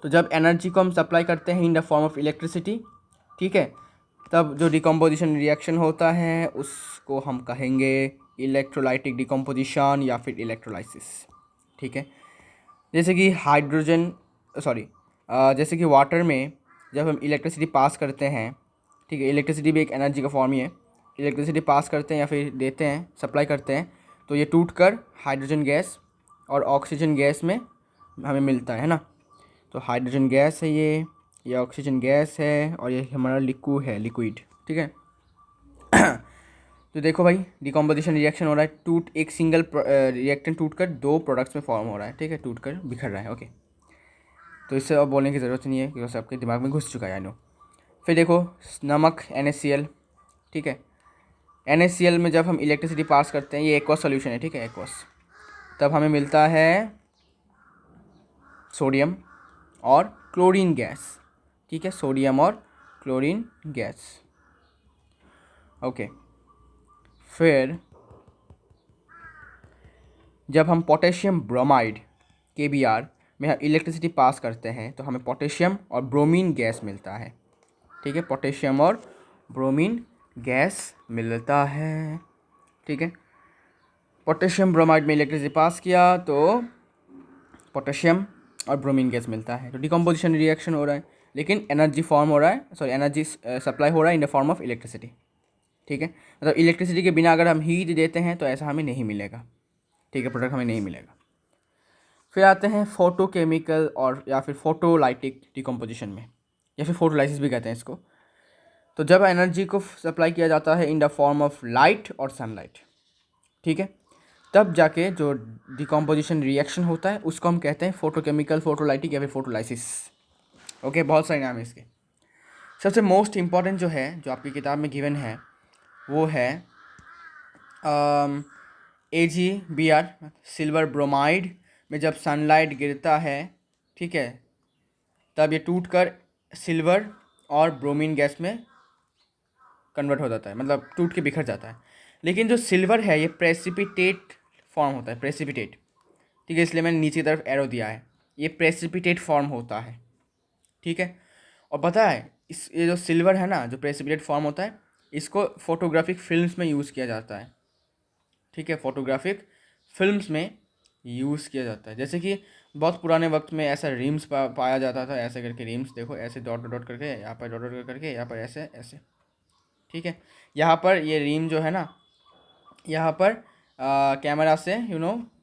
तो जब एनर्जी को हम सप्लाई करते हैं in the form of electricity, ठीक है, तब जो डिकम्पोजिशन रिएक्शन होता है उसको हम कहेंगे इलेक्ट्रोलाइटिक डिकम्पोजिशन या फिर इलेक्ट्रोलाइसिस, ठीक है। जैसे कि हाइड्रोजन, सॉरी, जैसे कि वाटर में जब हम इलेक्ट्रिसिटी पास करते हैं, ठीक है, इलेक्ट्रिसिटी भी एक एनर्जी का फॉर्म ही है। इलेक्ट्रिसिटी पास करते हैं या फिर देते हैं, सप्लाई करते हैं, तो ये टूट कर हाइड्रोजन गैस और ऑक्सीजन गैस में हमें मिलता है ना। तो हाइड्रोजन गैस है ये ऑक्सीजन गैस है और ये हमारा लिक्विड, ठीक है। तो देखो भाई, डिकम्पोजिशन रिएक्शन हो रहा है, एक सिंगल रिएक्टेंट टूट कर 2 प्रोडक्ट्स में फॉर्म हो रहा है, ठीक है, टूट कर बिखर रहा है, ओके। तो इससे अब बोलने की ज़रूरत नहीं है क्योंकि आपके दिमाग में घुस चुका है, आई नो। फिर देखो नमक NaCl, ठीक है। NaCl में जब हम इलेक्ट्रिसिटी पास करते हैं, ये एक्वस सोल्यूशन है, ठीक है, एक्वस, तब हमें मिलता है सोडियम और क्लोरीन गैस, ठीक है, सोडियम और क्लोरीन गैस, ओके। फिर जब हम पोटेशियम ब्रोमाइड KBr में इलेक्ट्रिसिटी पास करते हैं तो हमें पोटेशियम और ब्रोमीन गैस मिलता है, ठीक है, पोटेशियम और ब्रोमीन गैस मिलता है, ठीक है। पोटेशियम ब्रोमाइड में इलेक्ट्रिसिटी पास किया तो पोटेशियम और ब्रोमीन गैस मिलता है। तो डिकम्पोजिशन रिएक्शन हो रहा है लेकिन एनर्जी फॉर्म हो रहा है, सॉरी एनर्जी सप्लाई हो रहा है in the form of electricity, ठीक है। मतलब इलेक्ट्रिसिटी के बिना अगर हम हीट देते हैं तो ऐसा हमें नहीं मिलेगा, ठीक है, प्रोडक्ट हमें नहीं मिलेगा। फिर आते हैं फोटोकेमिकल और या फिर फोटोलाइटिक डिकम्पोजिशन में, या फिर फोटोलाइसिस भी कहते हैं इसको। तो जब एनर्जी को सप्लाई किया जाता है in the form of light और सनलाइट, ठीक है, तब जाके जो डिकम्पोजिशन रिएक्शन होता है उसको हम कहते हैं फोटोकेमिकल, फोटोलाइटिक या फिर फोटोलाइसिस। ओके, बहुत सारे नाम है इसके। सबसे मोस्ट इम्पॉर्टेंट जो है, जो आपकी किताब में गिवन है, वो है AgBr, सिल्वर ब्रोमाइड में जब सनलाइट गिरता है, ठीक है, तब ये टूट कर सिल्वर और ब्रोमीन गैस में कन्वर्ट हो जाता है, मतलब टूट के बिखर जाता है। लेकिन जो सिल्वर है ये प्रेसिपिटेट फॉर्म होता है, प्रेसिपिटेट, ठीक है, इसलिए मैंने नीचे की तरफ एरो दिया है, ये प्रेसिपिटेट फॉर्म होता है, ठीक है। और पता है ये जो सिल्वर है ना, जो प्रेसिपिटेट फॉर्म होता है, इसको फोटोग्राफिक फिल्म्स में यूज़ किया जाता है, ठीक है, फोटोग्राफिक फिल्म्स में यूज़ किया जाता है। जैसे कि बहुत पुराने वक्त में ऐसा रीम्स पाया जाता था, ऐसे करके रीम्स, देखो ऐसे डॉट डॉट करके, यहाँ पर डॉट डॉट करके, यहाँ पर ऐसे ऐसे, ठीक है। यहाँ पर ये रीम जो है ना, यहाँ पर कैमरा से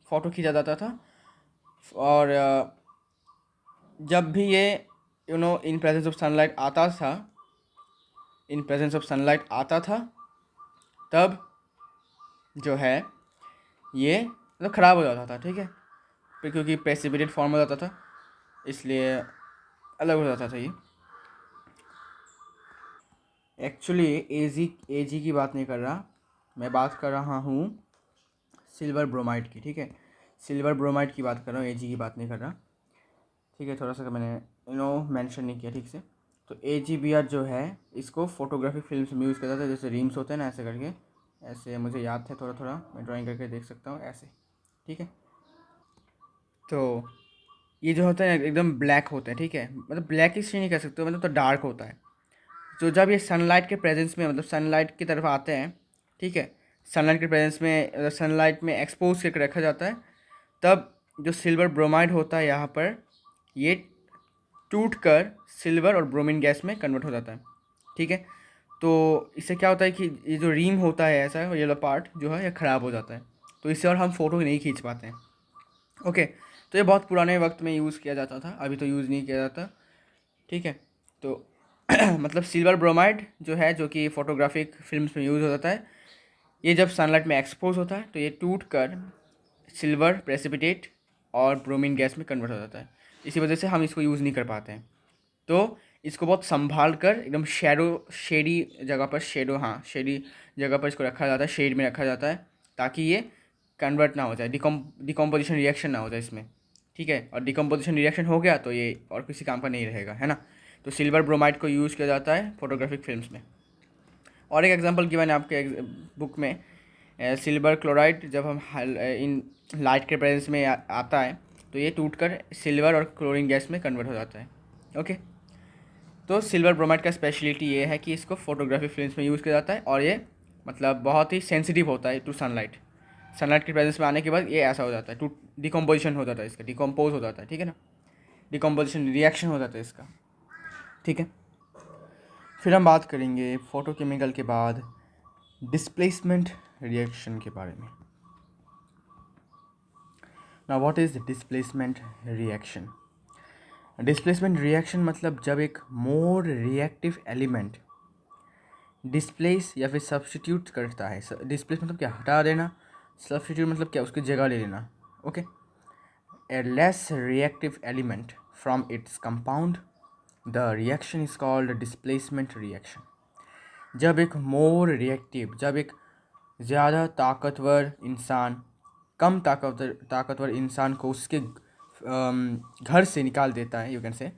फ़ोटो खींचा जाता था, और जब भी ये इन प्रेजेंस ऑफ सनलाइट आता था, इन प्रेजेंस ऑफ सनलाइट आता था, तब जो है ये मतलब ख़राब हो जाता था, ठीक है, क्योंकि प्रेसिपिटेट फॉर्म हो जाता था, इसलिए अलग हो जाता था ये। एक्चुअली एजी की बात नहीं कर रहा, मैं बात कर रहा हूँ सिल्वर ब्रोमाइड की, ठीक है, सिल्वर ब्रोमाइड की बात कर रहा हूँ, एजी की बात नहीं कर रहा, ठीक है। थोड़ा सा मैंने मेंशन नहीं किया ठीक से। तो AgBr जो है इसको फोटोग्राफिक फिल्म्स में यूज़ किया जाता है, जैसे रीम्स होते हैं ना, ऐसे करके, ऐसे मुझे याद है थोड़ा थोड़ा, मैं ड्राइंग करके देख सकता हूँ ऐसे, ठीक है। तो ये जो होता है एकदम ब्लैक होता है, ठीक है, मतलब ब्लैक इसलिए नहीं कह सकते, मतलब तो डार्क होता है। तो जब ये सनलाइट के प्रेजेंस में, मतलब सनलाइट की तरफ आते हैं, ठीक है, सनलाइट के प्रेजेंस में, सनलाइट में एक्सपोज करके रखा जाता है, तब जो सिल्वर ब्रोमाइड होता है यहाँ पर, ये टूट कर सिल्वर और ब्रोमीन गैस में कन्वर्ट हो जाता है, ठीक है। तो इससे क्या होता है कि ये जो रीम होता है ऐसा, ये वाला पार्ट जो है ये ख़राब हो जाता है, तो इससे और हम फ़ोटो नहीं खींच पाते हैं। ओके, तो ये बहुत पुराने वक्त में यूज़ किया जाता था, अभी तो यूज़ नहीं किया जाता, ठीक है। तो मतलब सिल्वर ब्रोमाइड जो है, जो कि फ़ोटोग्राफिक फिल्म्स में यूज़ हो जाता है, ये जब सनलाइट में एक्सपोज होता है तो ये टूट कर सिल्वर प्रेसिपिटेट और ब्रोमीन गैस में कन्वर्ट हो जाता है। इसी वजह से हम इसको यूज़ नहीं कर पाते हैं। तो इसको बहुत संभाल कर एकदम शेडी जगह पर, शेडी जगह पर इसको रखा जाता है, शेड में रखा जाता है, ताकि ये कन्वर्ट ना हो जाए, डिकम्पोजिशन रिएक्शन ना हो जाए इसमें, ठीक है। और डिकम्पोजिशन रिएक्शन हो गया तो ये और किसी काम का नहीं रहेगा, है ना। तो सिल्वर ब्रोमाइड को यूज़ किया जाता है फोटोग्राफिक फिल्म्स में। और एक एग्जांपल गिवन है आपके बुक में, सिल्वर क्लोराइड जब हम इन लाइट के प्रेजेंस में आता है तो ये टूटकर सिल्वर और क्लोरीन गैस में कन्वर्ट हो जाता है। ओके, तो सिल्वर ब्रोमाइड का स्पेशलिटी ये है कि इसको फोटोग्राफी फिल्म्स में यूज़ किया जाता है, और ये मतलब बहुत ही सेंसिटिव होता है टू सनलाइट। सनलाइट के प्रेजेंस में आने के बाद ये ऐसा हो जाता है, टू डिकम्पोजिशन हो जाता है इसका, डिकम्पोज हो जाता है, ठीक है ना, डिकम्पोजिशन रिएक्शन हो जाता है इसका, ठीक है। फिर हम बात करेंगे फोटोकेमिकल के बाद डिस्प्लेसमेंट रिएक्शन के बारे में। Now what is displacement reaction? Displacement reaction मतलब जब एक मोर रिएक्टिव एलिमेंट डिस्प्लेस या फिर सब्स्टिट्यूट करता है। डिस्प्लेस मतलब क्या, हटा देना, सब्स्टिट्यूट मतलब क्या, उसकी जगह ले लेना। Okay, A less reactive element from its compound, the reaction is called displacement reaction. जब एक मोर रिएक्टिव, जब एक ज़्यादा ताकतवर इंसान कम ताकतवर इंसान को उसके घर से निकाल देता है, यू कैन से,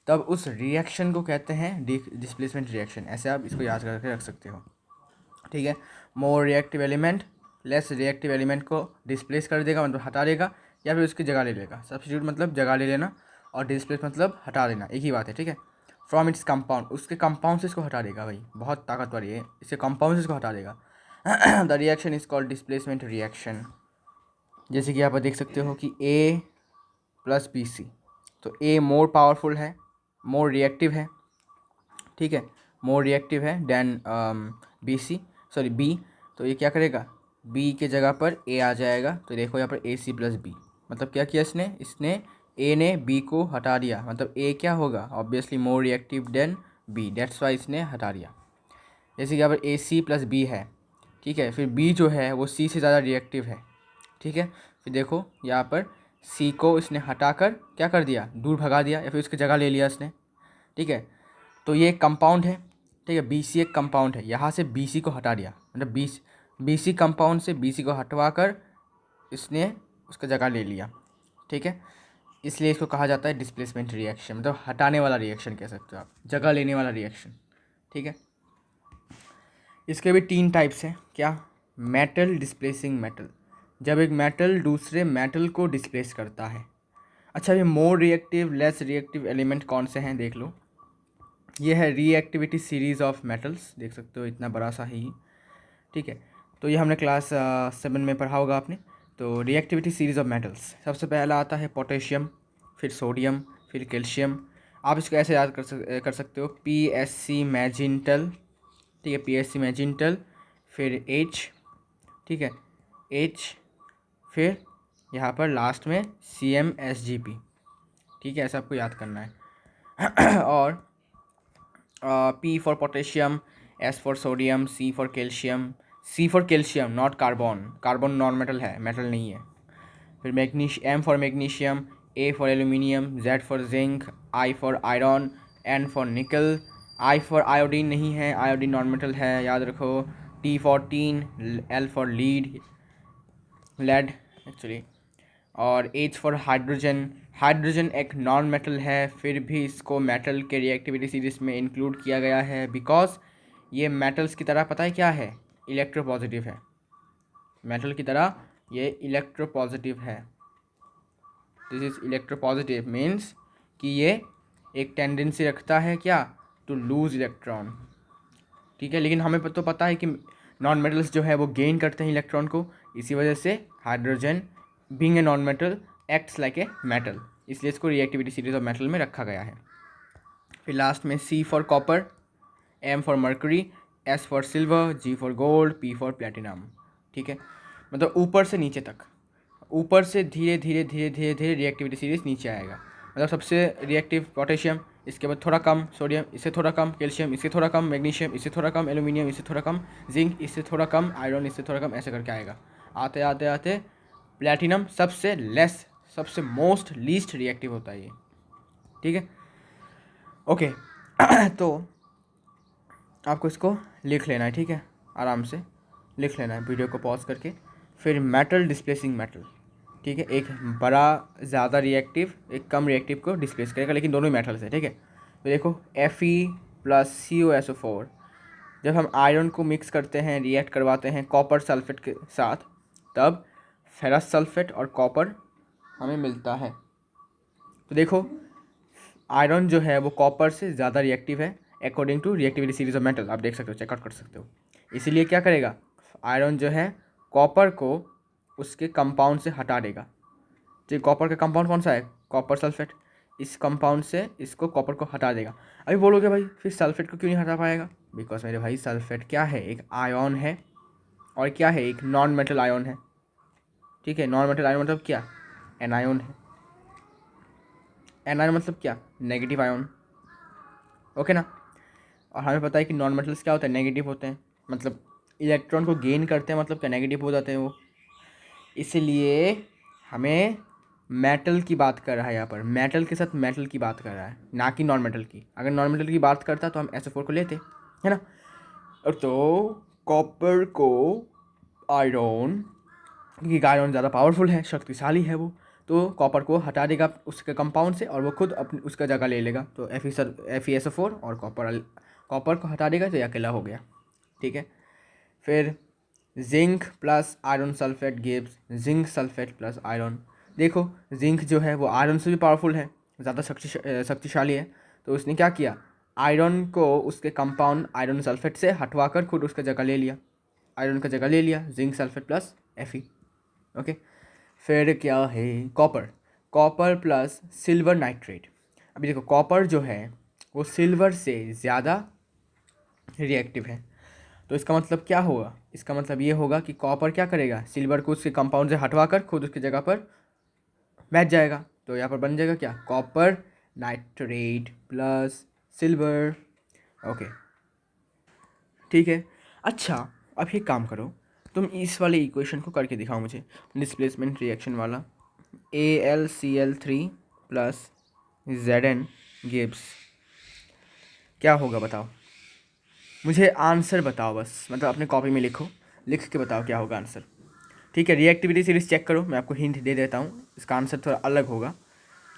तब उस रिएक्शन को कहते हैं डिस्प्लेसमेंट रिएक्शन। ऐसे आप इसको याद करके रख सकते हो, ठीक है। More reactive element less reactive element को डिस्प्लेस कर देगा, मतलब हटा देगा, या फिर उसकी जगह ले लेगा। सब्स्टिट्यूट मतलब जगह ले लेना, और डिस्प्लेस मतलब हटा देना, एक ही बात है, ठीक है। फ्रॉम इट्स कंपाउंड, उसके कंपाउंड से इसको हटा देगा, भाई बहुत ताकतवर है, इसके कंपाउंड से इसको हटा देगा। The reaction is called displacement reaction. जैसे कि आप देख सकते हो कि A प्लस BC, तो A मोर पावरफुल है, मोर रिएक्टिव है, ठीक है, मोर रिएक्टिव है देन B। तो ये क्या करेगा, B के जगह पर A आ जाएगा। तो देखो यहाँ पर AC प्लस B, मतलब क्या किया इसने A ने B को हटा दिया, मतलब A क्या होगा, obviously more reactive than B, that's why इसने हटा दिया, जैसे कि यहाँ पर AC+B है, ठीक है, फिर B जो है वो C से ज़्यादा रिएक्टिव है, ठीक है। फिर देखो यहाँ पर C को इसने हटाकर क्या कर दिया, दूर भगा दिया या फिर उसकी जगह ले लिया इसने, ठीक है। तो ये एक कंपाउंड है, ठीक है, BC एक कंपाउंड है, यहाँ से BC को हटा दिया, मतलब BC कंपाउंड से BC को हटवा कर इसने उसका जगह ले लिया, ठीक है। इसलिए इसको कहा जाता है डिस्प्लेसमेंट रिएक्शन, मतलब हटाने वाला रिएक्शन कह सकते हो आप, जगह लेने वाला रिएक्शन, ठीक है। इसके भी 3 टाइप्स हैं, क्या, मेटल डिस्प्लेसिंग मेटल, जब एक मेटल दूसरे मेटल को डिस्प्लेस करता है। अच्छा, ये more reactive less reactive element कौन से हैं देख लो। ये है रिएक्टिविटी सीरीज़ ऑफ मेटल्स, देख सकते हो इतना बड़ा सा ही, ठीक है। तो ये हमने क्लास 7 में पढ़ा होगा आपने। तो रिएक्टिविटी सीरीज़ ऑफ मेटल्स, सबसे पहला आता है पोटेशियम, फिर सोडियम, फिर कैल्शियम। आप इसको ऐसे याद कर सकते हो, PSC मैजेंटल, ठीक है, PSC मैजेंटल, फिर H, ठीक है, H, फिर यहाँ पर लास्ट में CmSgP, ठीक है, ऐसा आपको याद करना है। और P for potassium, S for sodium, C for calcium not carbon, carbon non metal है, मेटल नहीं है। फिर M for magnesium, A for aluminium, Z for zinc, I for iron, N for nickel, I for iodine नहीं है, iodine non metal है, याद रखो। T for tin, L for lead actually, और H फॉर हाइड्रोजन, हाइड्रोजन एक non metal है, फिर भी इसको मेटल के रिएक्टिविटी सीरीज में इंक्लूड किया गया है बिकॉज ये मेटल्स की तरह पता है क्या है, इलेक्ट्रोपॉजिटिव है, मेटल की तरह ये इलेक्ट्रोपॉजिटिव है। दिस इज इलेक्ट्रोपॉजिटिव मीन्स कि ये एक टेंडेंसी रखता है क्या, टू लूज इलेक्ट्रॉन, ठीक है। लेकिन हमें तो पता है कि नॉन मेटल्स जो है वो गेन करते हैं इलेक्ट्रॉन को, इसी वजह से hydrogen being a non metal acts like a metal, इसलिए इसको रिएक्टिविटी सीरीज ऑफ मेटल में रखा गया है। फिर लास्ट में C for copper, M for mercury, S for silver, G for gold, P for platinum, ठीक है। मतलब ऊपर से नीचे तक, ऊपर से धीरे धीरे धीरे धीरे धीरे रिएक्टिविटी सीरीज नीचे आएगा। मतलब सबसे रिएक्टिव पोटेशियम, इसके बाद थोड़ा कम सोडियम, इससे थोड़ा कम कैल्शियम, इससे थोड़ा कम मैग्नीशियम, इससे थोड़ा कम एल्यूमिनियम, इससे थोड़ा कम जिंक, इससे थोड़ा कम आयरन, इससे थोड़ा कम, ऐसे करके आएगा। आते आते आते प्लेटिनम सबसे लेस, सबसे मोस्ट लीस्ट रिएक्टिव होता है ये, ठीक है, ओके। तो आपको इसको लिख लेना है, ठीक है, आराम से लिख लेना है वीडियो को पॉज करके। फिर मेटल डिस्प्लेसिंग मेटल, ठीक है, एक बड़ा ज़्यादा रिएक्टिव एक कम रिएक्टिव को डिस्प्लेस करेगा, लेकिन दोनों ही मेटल्स है, ठीक है। तो देखो Fe+CuSO4, जब हम आयरन को मिक्स करते हैं, रिएक्ट करवाते हैं कॉपर सल्फेट के साथ, तब फेरस सल्फेट और कॉपर हमें मिलता है। तो देखो आयरन जो है वो कॉपर से ज़्यादा रिएक्टिव है according to reactivity series of metal, आप देख सकते हो, चेकआउट कर सकते हो। इसीलिए क्या करेगा, आयरन जो है कॉपर को उसके कंपाउंड से हटा देगा। तो कॉपर का कंपाउंड कौन सा है, कॉपर सल्फेट, इस कंपाउंड से इसको कॉपर को हटा देगा। अभी बोलोगे भाई फिर सल्फेट को क्यों नहीं हटा पाएगा, बिकॉज मेरे भाई सल्फेट क्या है, एक आयन है, और क्या है, एक नॉन मेटल आयन है, ठीक है। नॉन मेटल आयन मतलब क्या, एनायन है, एनायन मतलब क्या, नेगेटिव आयन, ओके ना। और हमें पता है कि नॉन मेटल्स क्या होते हैं, नेगेटिव होते हैं, मतलब इलेक्ट्रॉन को गेन करते हैं, मतलब क्या, नेगेटिव हो जाते हैं वो। इसलिए हमें मेटल की बात कर रहा है यहाँ पर, मेटल के साथ मेटल की बात कर रहा है, ना कि नॉन मेटल की। अगर नॉन मेटल की बात करता तो हम SO4 को लेते, है ना। और तो कॉपर को आयरन, क्योंकि आयरन ज़्यादा पावरफुल है, शक्तिशाली है वो, तो कॉपर को हटा देगा उसके कंपाउंड से और वो खुद अपनी उसका जगह ले लेगा। तो FeSO4 और कॉपर को हटा देगा तो ये अकेला हो गया, ठीक है। फिर zinc plus iron sulphate gives zinc sulphate plus iron. देखो जिंक जो है वो आयरन से भी पावरफुल है, ज़्यादा शक्तिशाली है, तो उसने क्या किया, आयरन को उसके कंपाउंड आयरन सल्फेट से हटवा कर खुद उसका जगह ले लिया, आयरन का जगह ले लिया, zinc sulphate plus Fe, okay. फिर क्या है, copper, copper plus silver nitrate. अभी देखो कॉपर जो है वो सिल्वर से ज़्यादा रिएक्टिव है, तो इसका मतलब क्या होगा, इसका मतलब ये होगा कि कॉपर क्या करेगा, सिल्वर को उसके कंपाउंड से हटवा कर खुद उसकी जगह पर बैठ जाएगा। तो यहाँ पर बन जाएगा क्या, copper nitrate plus silver, okay, ठीक है। अच्छा, अब एक काम करो, तुम इस वाले इक्वेशन को करके दिखाओ मुझे, डिस्प्लेसमेंट रिएक्शन वाला। AlCl3 प्लस Zn गिव्स क्या होगा बताओ, मुझे आंसर बताओ बस, मतलब अपने कॉपी में लिखो, लिख के बताओ क्या होगा आंसर। ठीक है, रिएक्टिविटी सीरीज चेक करो, मैं आपको हिंट दे देता हूँ, इसका आंसर थोड़ा अलग होगा।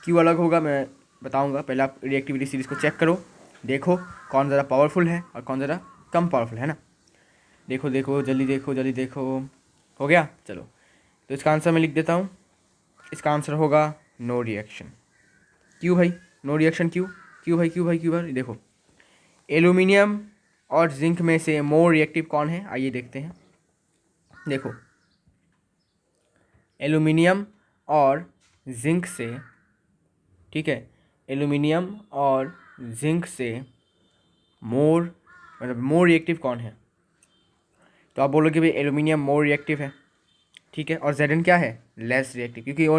क्यों अलग होगा मैं बताऊँगा, पहले आप रिएक्टिविटी सीरीज को चेक करो, देखो कौन ज़्यादा पावरफुल है और कौन ज़्यादा कम पावरफुल है ना। देखो देखो जल्दी देखो जल्दी देखो, हो गया। चलो तो इसका आंसर मैं लिख देता हूँ, इसका आंसर होगा नो रिएक्शन। क्यों भाई नो रिएक्शन, क्यों क्यों भाई क्यों भाई क्यों भाई? देखो एल्यूमिनियम और जिंक में से मोर रिएक्टिव कौन है, आइए देखते हैं। देखो एल्यूमिनियम और जिंक से, ठीक है, एल्यूमिनियम और जिंक से मोर मतलब मोर रिएक्टिव कौन है, तो आप बोलोगे भाई एल्यूमिनियम मोर रिएक्टिव है, ठीक है। और Zn क्या है, लेस रिएक्टिव, क्योंकि वो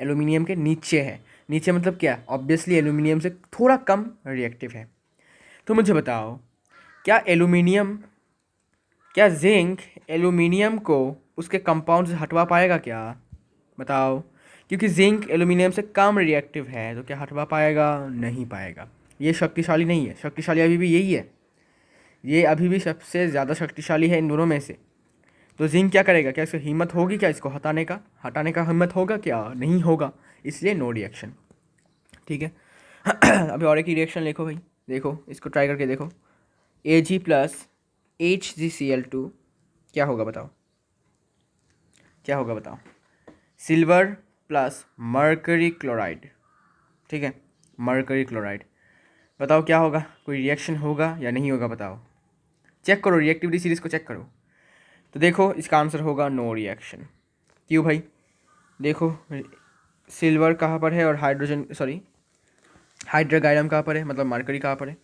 एल्यूमिनियम के नीचे है। नीचे मतलब क्या, ऑब्वियसली एल्यूमिनियम से थोड़ा कम रिएक्टिव है। तो मुझे बताओ क्या जिंक एल्यूमिनियम को उसके कंपाउंड से हटवा पाएगा क्या, बताओ। क्योंकि जिंक एल्यूमिनियम से कम रिएक्टिव है, तो क्या हटवा पाएगा, नहीं पाएगा। ये शक्तिशाली नहीं है, शक्तिशाली अभी भी यही है, ये अभी भी सबसे ज़्यादा शक्तिशाली है इन दोनों में से। तो जिंक क्या करेगा, क्या इसको हिम्मत होगी क्या इसको हटाने का हिम्मत होगा क्या, नहीं होगा, इसलिए नो रिएक्शन। ठीक है। अभी और एक ही रिएक्शन लिखो भाई, देखो इसको ट्राई करके देखो। Ag प्लस HgCl2 क्या होगा बताओ, क्या होगा बताओ। सिल्वर प्लस मर्करी क्लोराइड, ठीक है, मर्करी क्लोराइड, बताओ क्या होगा, कोई रिएक्शन होगा या नहीं होगा बताओ। चेक करो रिएक्टिविटी सीरीज को चेक करो, तो देखो इसका आंसर होगा नो रिएक्शन। क्यों भाई, देखो सिल्वर कहाँ पर है और हाइड्रोगाइलम कहाँ पर है, मतलब मरकरी कहाँ पर है।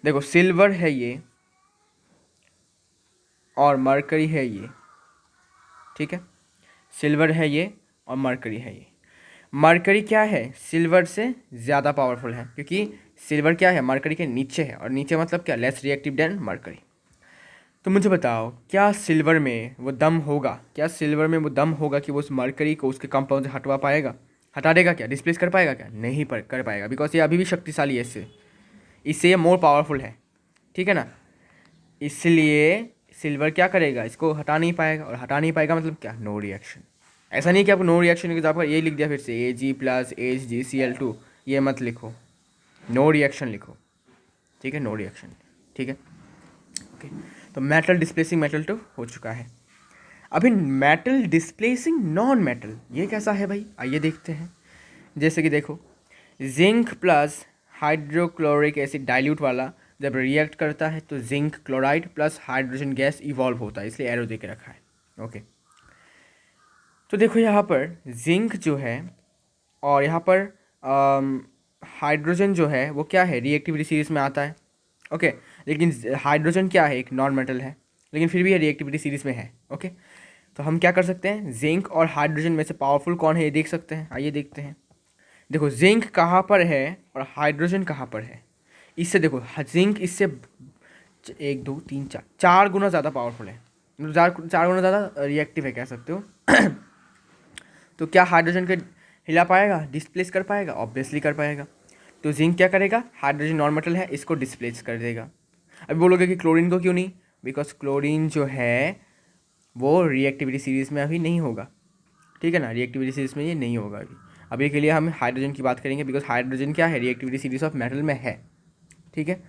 देखो सिल्वर है ये और मरकरी है ये, ठीक है, सिल्वर है ये और मरकरी है ये। मरकरी क्या है, सिल्वर से ज़्यादा पावरफुल है, क्योंकि सिल्वर क्या है, मरकरी के नीचे है, और नीचे मतलब क्या, लेस रिएक्टिव देन मरकरी। तो मुझे बताओ क्या सिल्वर में वो दम होगा, क्या सिल्वर में वो दम होगा कि वो उस मरकरी को उसके कंपाउंड से हटवा पाएगा, हटा देगा क्या, डिस्प्लेस कर पाएगा क्या, नहीं कर पाएगा, बिकॉज ये अभी भी शक्तिशाली है, इससे ये मोर पावरफुल है, ठीक है ना। इसलिए सिल्वर क्या करेगा, इसको हटा नहीं पाएगा, और हटा नहीं पाएगा मतलब क्या, नो रिएक्शन। ऐसा नहीं कि आपको नो रिएक्शन की आपका ये लिख दिया फिर से Ag प्लस HgCl2, ये मत लिखो, नो रिएक्शन लिखो, ठीक है, नो रिएक्शन, ठीक है। ओके, तो मेटल डिस्प्लेसिंग मेटल तो हो चुका है। अभी मेटल डिस्प्लेसिंग नॉन मेटल, ये कैसा है भाई, आइए देखते हैं। जैसे कि देखो zinc plus hydrochloric acid dilute वाला जब रिएक्ट करता है तो zinc chloride plus hydrogen gas evolve होता है, इसलिए एरो दे के रखा है। ओके, तो देखो यहाँ पर जिंक जो है और यहाँ पर हाइड्रोजन जो है वो क्या है, रिएक्टिविटी सीरीज में आता है। ओके, लेकिन हाइड्रोजन क्या है, एक नॉन मेटल है, लेकिन फिर भी ये रिएक्टिविटी सीरीज में है। ओके, तो हम क्या कर सकते हैं, जिंक और हाइड्रोजन में से पावरफुल कौन है ये देख सकते हैं, आइए देखते हैं। देखो जिंक कहाँ पर है और हाइड्रोजन कहाँ पर है, इससे देखो जिंक इससे 1 2 3 4 गुना ज़्यादा पावरफुल है, मतलब 4 गुना ज़्यादा रिएक्टिव है कह सकते हो। तो क्या हाइड्रोजन को हिला पाएगा, डिस्प्लेस कर पाएगा, ऑब्वियसली कर पाएगा। तो जिंक क्या करेगा, हाइड्रोजन नॉन मेटल है, इसको डिस्प्लेस कर देगा। अभी बोलोगे कि क्लोरीन को क्यों नहीं, बिकॉज क्लोरीन जो है वो रिएक्टिविटी सीरीज में अभी नहीं होगा, ठीक है ना, रिएक्टिविटी सीरीज में ये नहीं होगा अभी के लिए हम हाइड्रोजन की बात करेंगे, बिकॉज हाइड्रोजन क्या है, रिएक्टिविटी सीरीज ऑफ मेटल में है, ठीक है।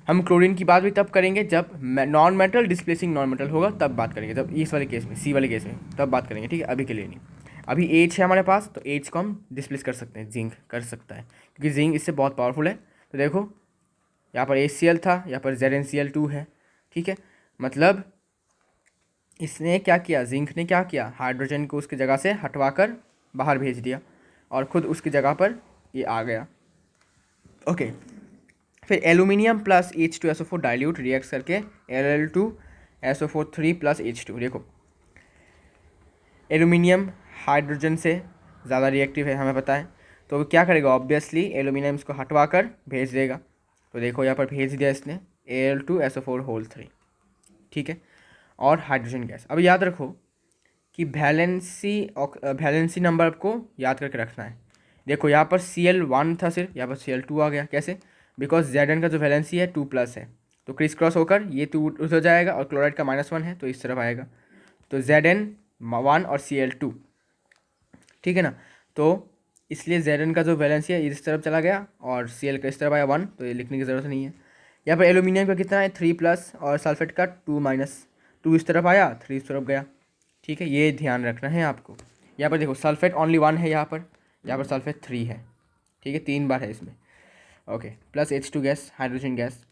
हम क्लोरीन की बात भी तब करेंगे जब non metal displacing non metal होगा, तब बात करेंगे, जब इस वाले केस में, सी वाले केस में तब बात करेंगे, ठीक है, अभी के लिए नहीं। अभी एच है हमारे पास, तो एच को हम डिस्प्लेस कर सकते हैं, जिंक कर सकता है, क्योंकि जिंक इससे बहुत पावरफुल है। तो देखो यहाँ पर HCl था, यहाँ पर ZnCl2 है, ठीक है, मतलब इसने क्या किया, जिंक ने क्या किया, हाइड्रोजन को उसकी जगह से हटवा कर बाहर भेज दिया और ख़ुद उसकी जगह पर ये आ गया। ओके, फिर aluminium plus H2SO4 dilute react करके Al2SO4 3 प्लस H2, देखो एल्यूमिनियम हाइड्रोजन से ज़्यादा रिएक्टिव है हमें पता है, तो क्या करेगा, ऑब्वियसली एल्यूमिनियम इसको हटवा कर भेज देगा। तो देखो यहाँ पर भेज दिया इसने, Al2SO4 3, ठीक है। और हाइड्रोजन गैस। अब याद रखो कि वैलेंसी नंबर को याद करके रखना है। देखो यहाँ पर Cl1 था, सिर्फ यहाँ पर Cl2 आ गया। कैसे? बिकॉज Zn का जो वैलेंसी है 2+ है, तो क्रिस क्रॉस होकर ये 2 उधर जाएगा और क्लोराइड का -1 है तो इस तरफ आएगा, तो Zn1 और Cl2, ठीक है ना। तो इसलिए Zn का जो वैलेंसी है इस तरफ चला गया और Cl का इस तरफ आया 1, तो ये लिखने की ज़रूरत नहीं है। यहाँ पर एल्यूमिनियम का कितना है 3+ और सल्फेट का 2-, 2 इस तरफ आया 3 इस तरफ गया, ठीक है। ये ध्यान रखना है आपको। यहाँ पर देखो सल्फेट ओनली 1 है, यहाँ पर सल्फेट 3 है, ठीक है, 3 बार है इसमें, okay. Plus H2 gas, hydrogen gas.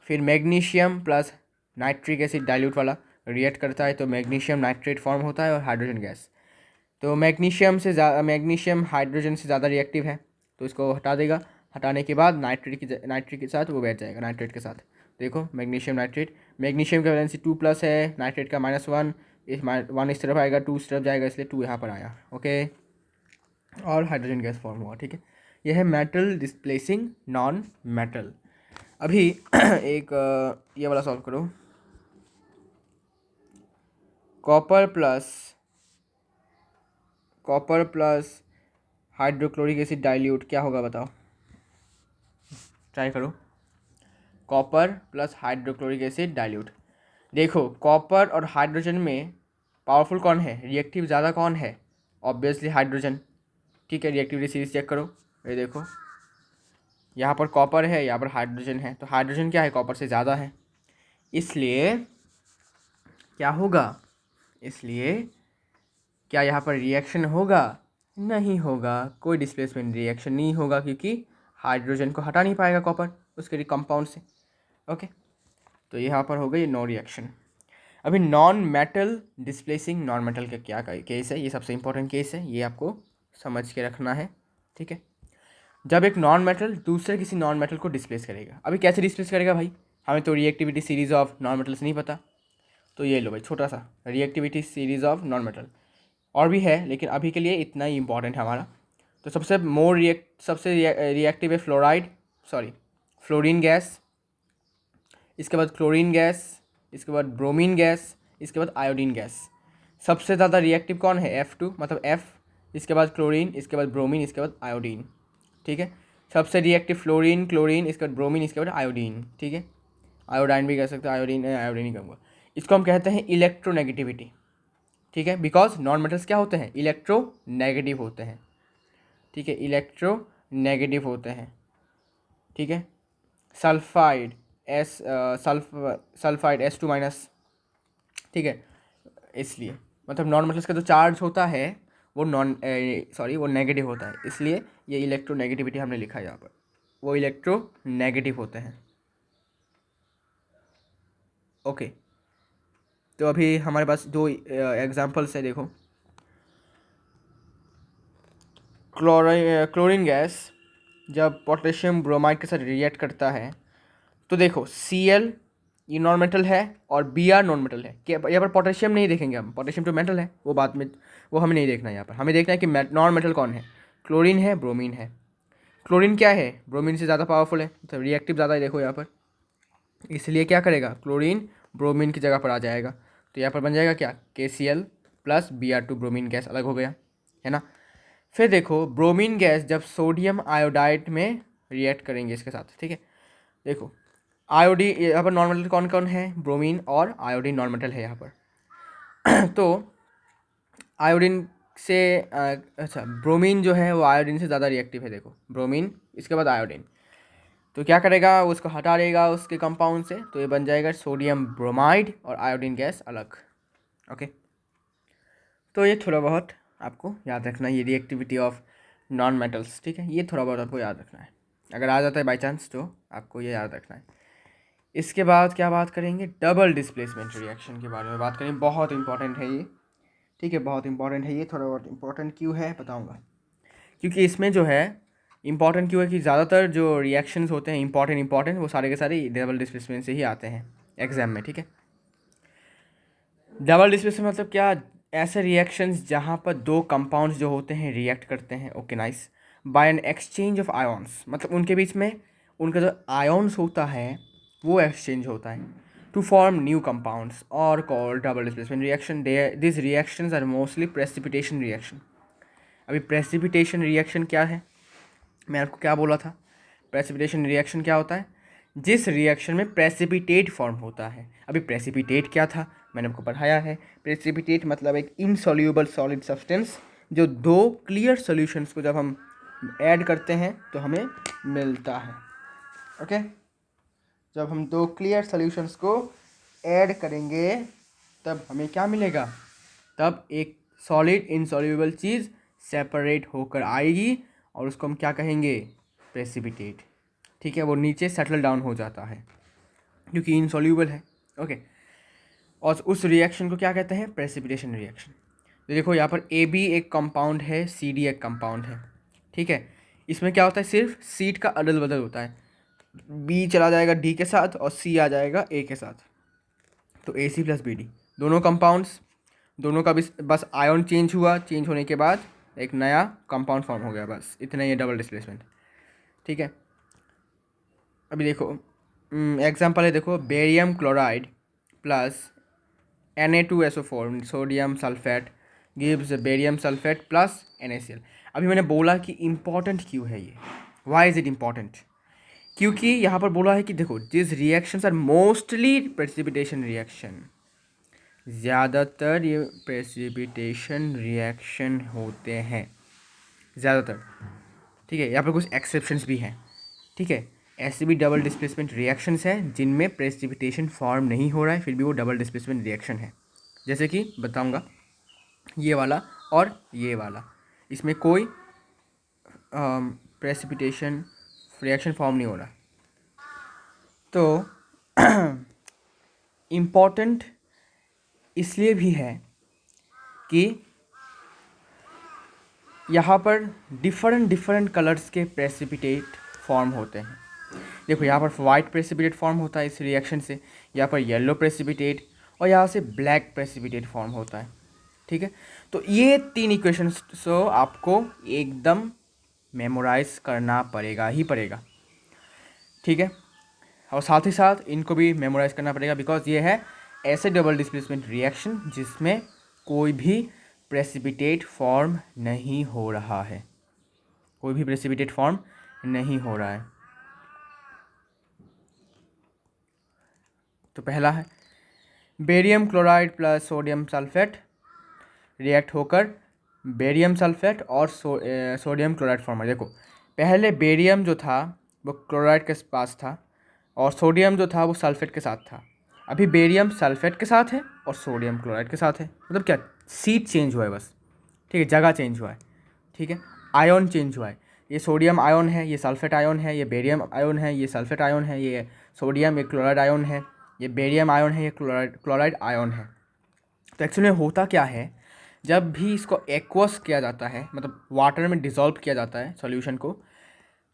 फिर magnesium plus nitric acid dilute वाला रिएक्ट करता है तो मैग्नीशियम नाइट्रेट फॉर्म होता है और हाइड्रोजन गैस। तो मैग्नीशियम हाइड्रोजन से ज़्यादा रिएक्टिव है, तो इसको हटा देगा। हटाने के बाद नाइट्रिक के साथ वो बैठ जाएगा, नाइट्रेट के साथ। देखो मैग्नीशियम नाइट्रेट, मैग्नीशियम का वैलेंसी 2+ है, नाइट्रेट का -1, 1 इस तरफ आएगा, 2 इस तरफ जाएगा, इसलिए 2 यहाँ पर आया, ओके। और हाइड्रोजन गैस फॉर्म हुआ, ठीक है। यह है मेटल डिस्प्लेसिंग नॉन मेटल। अभी एक ये वाला सॉल्व करो। Copper plus hydrochloric acid dilute क्या होगा बताओ, ट्राई करो। Copper plus hydrochloric acid dilute. देखो कॉपर और हाइड्रोजन में पावरफुल कौन है, रिएक्टिव ज़्यादा कौन है? ऑब्वियसली हाइड्रोजन, ठीक है। रिएक्टिविटी सीरीज चेक करो, ये देखो यहाँ पर कॉपर है, यहाँ पर हाइड्रोजन है, तो हाइड्रोजन क्या है, कॉपर से ज़्यादा है, इसलिए क्या होगा, इसलिए क्या यहाँ पर रिएक्शन होगा? नहीं होगा, कोई डिस्प्लेसमेंट रिएक्शन नहीं होगा, क्योंकि हाइड्रोजन को हटा नहीं पाएगा कॉपर उसके कंपाउंड से, ओके। तो यहाँ पर हो गई नो रिएक्शन। अभी non metal displacing non metal का क्या केस है, ये सबसे इंपॉर्टेंट केस है, ये आपको समझ के रखना है, ठीक है। जब एक नॉन मेटल दूसरे किसी नॉन मेटल को डिस्प्लेस करेगा। अभी कैसे डिस्प्लेस करेगा भाई, हमें तो reactivity series of non metals नहीं पता, तो ये लो भाई छोटा सा reactivity series of non metal, और भी है लेकिन अभी के लिए इतना ही इंपॉर्टेंट है हमारा। तो सबसे रिएक्टिव है फ्लोरीन गैस, इसके बाद क्लोरीन गैस, इसके बाद ब्रोमीन गैस, इसके बाद आयोडीन गैस। सबसे ज़्यादा रिएक्टिव कौन है? F2, मतलब F, इसके बाद क्लोरीन, इसके बाद ब्रोमीन, इसके बाद आयोडीन, ठीक है। सबसे रिएक्टिव फ्लोरीन, क्लोरीन, इसके बाद ब्रोमीन, इसके बाद आयोडीन, ठीक है। आयोडाइन भी कह सकते हो, आयोडीन ही कहूँगा। इसको हम कहते हैं इलेक्ट्रोनेगेटिविटी, ठीक है। बिकॉज नॉन मेटल्स क्या होते हैं, इलेक्ट्रोनेगेटिव होते हैं, ठीक है, इलेक्ट्रोनेगेटिव होते हैं, ठीक है। सल्फाइड S2-, ठीक है। इसलिए मतलब नॉन मेटल्स का जो चार्ज होता है वो वो नेगेटिव होता है, इसलिए ये इलेक्ट्रोनेगेटिविटी हमने लिखा है यहाँ पर, वो इलेक्ट्रोनेगेटिव होते हैं, ओके। तो अभी हमारे पास 2 एग्जांपल्स है, देखो। क्लोरीन गैस जब पोटेशियम ब्रोमाइड के साथ रिएक्ट करता है तो देखो Cl ये नॉन मेटल है और Br नॉन मेटल है। यहाँ पर पोटेशियम नहीं देखेंगे हम, पोटेशियम तो मेटल है, वो बाद में, वो हमें नहीं देखना है। यहाँ पर हमें देखना है कि नॉन मेटल कौन है, क्लोरीन है, ब्रोमीन है। क्लोरीन क्या है, ब्रोमीन से ज़्यादा पावरफुल है, तो रिएक्टिव ज़्यादा है, देखो यहाँ पर, इसलिए क्या करेगा, क्लोरीन ब्रोमीन की जगह पर आ जाएगा, तो यहाँ पर बन जाएगा क्या, KCl plus Br2 bromine gas अलग हो गया, है ना। फिर देखो ब्रोमीन गैस जब सोडियम आयोडाइड में रिएक्ट करेंगे इसके साथ, ठीक है। देखो आयोडीन, यहाँ पर नॉन मेटल कौन कौन है, ब्रोमीन और आयोडीन नॉन मेटल है यहाँ पर तो आयोडीन से अच्छा ब्रोमीन जो है वो आयोडीन से ज़्यादा रिएक्टिव है, देखो ब्रोमीन, इसके बाद आयोडीन, तो क्या करेगा, उसको हटा देगा उसके कंपाउंड से, तो ये बन जाएगा सोडियम ब्रोमाइड और आयोडीन गैस अलग, ओके। तो ये थोड़ा बहुत आपको याद रखना है, ये रिएक्टिविटी ऑफ नॉन मेटल्स, ठीक है, ये थोड़ा बहुत आपको याद रखना है। अगर आ जाता है बाई चांस तो आपको ये याद रखना है। इसके बाद क्या बात करेंगे, डबल डिस्प्लेसमेंट रिएक्शन के बारे में बात करेंगे, बहुत इंपॉर्टेंट है ये, ठीक है, बहुत इंपॉर्टेंट है ये। थोड़ा बहुत इंपॉर्टेंट क्यों है बताऊँगा, क्योंकि इसमें जो है इंपॉर्टेंट क्यों है कि ज़्यादातर जो रिएक्शंस होते हैं इंपॉर्टेंट वो सारे के सारे डबल डिस्प्लेसमेंट से ही आते हैं एग्जाम में, ठीक है। डबल डिस्प्लेसमेंट मतलब क्या, ऐसे रिएक्शंस जहाँ पर 2 कंपाउंड्स जो होते हैं रिएक्ट करते हैं, okay nice, by an exchange of ions, मतलब उनके बीच में उनका जो आयॉन्स होता है वो एक्सचेंज होता है टू फॉर्म न्यू कंपाउंड्स और called double displacement reaction. This reactions are mostly precipitation reaction. अभी प्रेसिपिटेशन रिएक्शन क्या है, मैं आपको क्या बोला था, प्रेसिपिटेशन रिएक्शन क्या होता है, जिस रिएक्शन में प्रेसिपिटेट फॉर्म होता है। अभी प्रेसिपिटेट क्या था, मैंने आपको पढ़ाया है। प्रेसिपिटेट मतलब एक इनसॉल्यूबल सॉलिड सब्सटेंस जो दो क्लियर सॉल्यूशंस को जब हम ऐड करते हैं तो हमें मिलता है। ओके, जब हम दो क्लियर सॉल्यूशंस को ऐड करेंगे तब हमें क्या मिलेगा, तब एक सॉलिड इनसॉल्यूबल चीज़ सेपरेट होकर आएगी और उसको हम क्या कहेंगे, प्रेसिपिटेट। ठीक है, वो नीचे सेटल डाउन हो जाता है क्योंकि इनसॉल्यूबल है। ओके, और उस रिएक्शन को क्या कहते हैं, प्रेसिपिटेशन रिएक्शन। तो देखो यहाँ पर ए बी एक कंपाउंड है, सी डी एक कंपाउंड है। ठीक है, इसमें क्या होता है, सिर्फ सीट का अदल बदल होता है, बी चला जाएगा डी के साथ और सी आ जाएगा ए के साथ, तो ए सी प्लस बी डी दोनों कंपाउंड्स, दोनों का भी बस आयन चेंज हुआ, चेंज होने के बाद एक नया कंपाउंड फॉर्म हो गया, बस इतना ही है डबल डिस्प्लेसमेंट। ठीक है, अभी देखो एग्जांपल है, देखो barium chloride plus Na2SO4 sodium sulphate gives barium sulphate plus NaCl। अभी मैंने बोला कि इम्पॉर्टेंट क्यों है ये, वाई इज़ इट इम्पॉर्टेंट, क्योंकि यहाँ पर बोला है कि देखो this reactions are mostly precipitation reaction, ज़्यादातर ये प्रेसिपिटेशन रिएक्शन होते हैं ज़्यादातर। ठीक है, यहाँ पर कुछ एक्सेप्शंस भी हैं। ठीक है, ऐसे भी डबल डिस्प्लेसमेंट रिएक्शंस हैं जिनमें प्रेसिपिटेशन फॉर्म नहीं हो रहा है फिर भी वो डबल डिस्प्लेसमेंट रिएक्शन है, जैसे कि बताऊंगा ये वाला और ये वाला, इसमें कोई प्रेसिपिटेशन रिएक्शन फॉर्म नहीं हो रहा। तो इम्पॉर्टेंट इसलिए भी है कि यहाँ पर डिफरेंट डिफरेंट कलर्स के प्रेसिपिटेट फॉर्म होते हैं। देखो यहाँ पर वाइट प्रेसिपिटेट फॉर्म होता है इस रिएक्शन से, यहाँ पर येलो प्रेसिपिटेट और यहाँ से ब्लैक प्रेसिपिटेट फॉर्म होता है। ठीक है, तो ये तीन इक्वेशंस तो आपको एकदम मेमोराइज करना पड़ेगा ही पड़ेगा। ठीक है, और साथ ही साथ इनको भी मेमोराइज करना पड़ेगा बिकॉज ये है ऐसे डबल डिस्प्लेसमेंट रिएक्शन जिसमें कोई भी प्रेसिपिटेट फॉर्म नहीं हो रहा है, कोई भी प्रेसिपिटेट फॉर्म नहीं हो रहा है। तो पहला है barium chloride plus sodium sulphate react होकर बेरियम सल्फेट और सोडियम क्लोराइड फॉर्म है। देखो पहले बेरियम जो था वो क्लोराइड के पास था और सोडियम जो था वो सल्फेट के साथ था। अभी बेरियम सल्फेट के साथ है और सोडियम क्लोराइड के साथ है, मतलब क्या, सीट चेंज हुआ है बस। ठीक है, जगह चेंज हुआ है। ठीक है, आयन चेंज हुआ है, ये सोडियम आयन है, ये सल्फेट आयन है, ये बेरियम आयन है, ये सल्फेट आयन है, ये सोडियम, ये क्लोराइड आयन है, ये बेरियम आयन है, ये क्लोराइड आयन है। तो एक्चुअली में होता क्या है, जब भी इसको एक्वस किया जाता है, मतलब वाटर में डिज़ोल्व किया जाता है सॉल्यूशन को,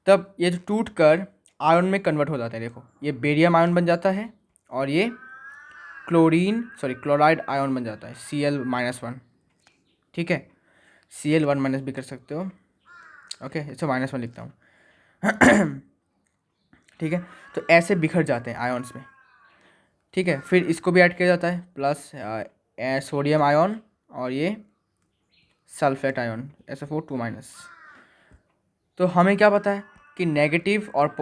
तब ये जो टूट कर आयन में कन्वर्ट हो जाता है। देखो ये बेरियम आयन बन जाता है और ये क्लोराइड आयन बन जाता है Cl-1। ठीक है, Cl1- भी कर सकते हो। ओके, इसे -1 लिखता हूँ। ठीक है, तो ऐसे बिखर जाते हैं आयन्स में। ठीक है, फिर इसको भी ऐड किया जाता है प्लस सोडियम आयन और ये सल्फेट आयन SO4 2-। तो हमें क्या पता है कि नेगेटिव और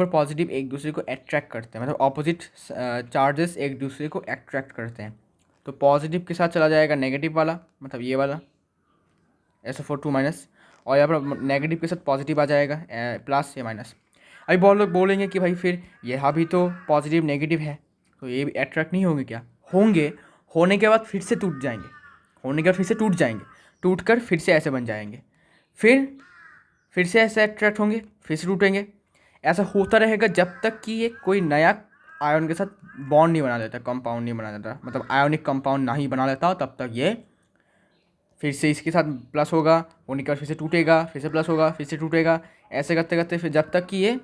पॉजिटिव एक दूसरे को अट्रैक्ट करते हैं, मतलब ऑपोजिट चार्जेस एक दूसरे को अट्रैक्ट करते हैं। तो पॉजिटिव के साथ चला जाएगा नेगेटिव वाला, मतलब ये वाला SO4 2-, और यहाँ पर नेगेटिव के साथ पॉजिटिव आ जाएगा प्लस या माइनस। अभी बहुत लोग बोलेंगे कि भाई फिर यहाँ भी तो पॉजिटिव नेगेटिव है तो ये भी अट्रैक्ट नहीं होंगे क्या, होंगे, होने के बाद फिर से टूट जाएंगे, होने के बाद फिर से टूट जाएंगे, टूट कर फिर से ऐसे बन जाएंगे, फिर से ऐसे अट्रैक्ट होंगे, फिर से टूटेंगे। ऐसा होता रहेगा जब तक कि ये कोई नया आयन के साथ बॉन्ड नहीं बना देता, कंपाउंड नहीं बना देता, मतलब आयोनिक कंपाउंड ना ही बना लेता, तब तक ये फिर से इसके साथ प्लस होगा, होने के बाद फिर से टूटेगा, फिर से प्लस होगा, फिर से टूटेगा, ऐसे करते करते फिर जब तक कि ये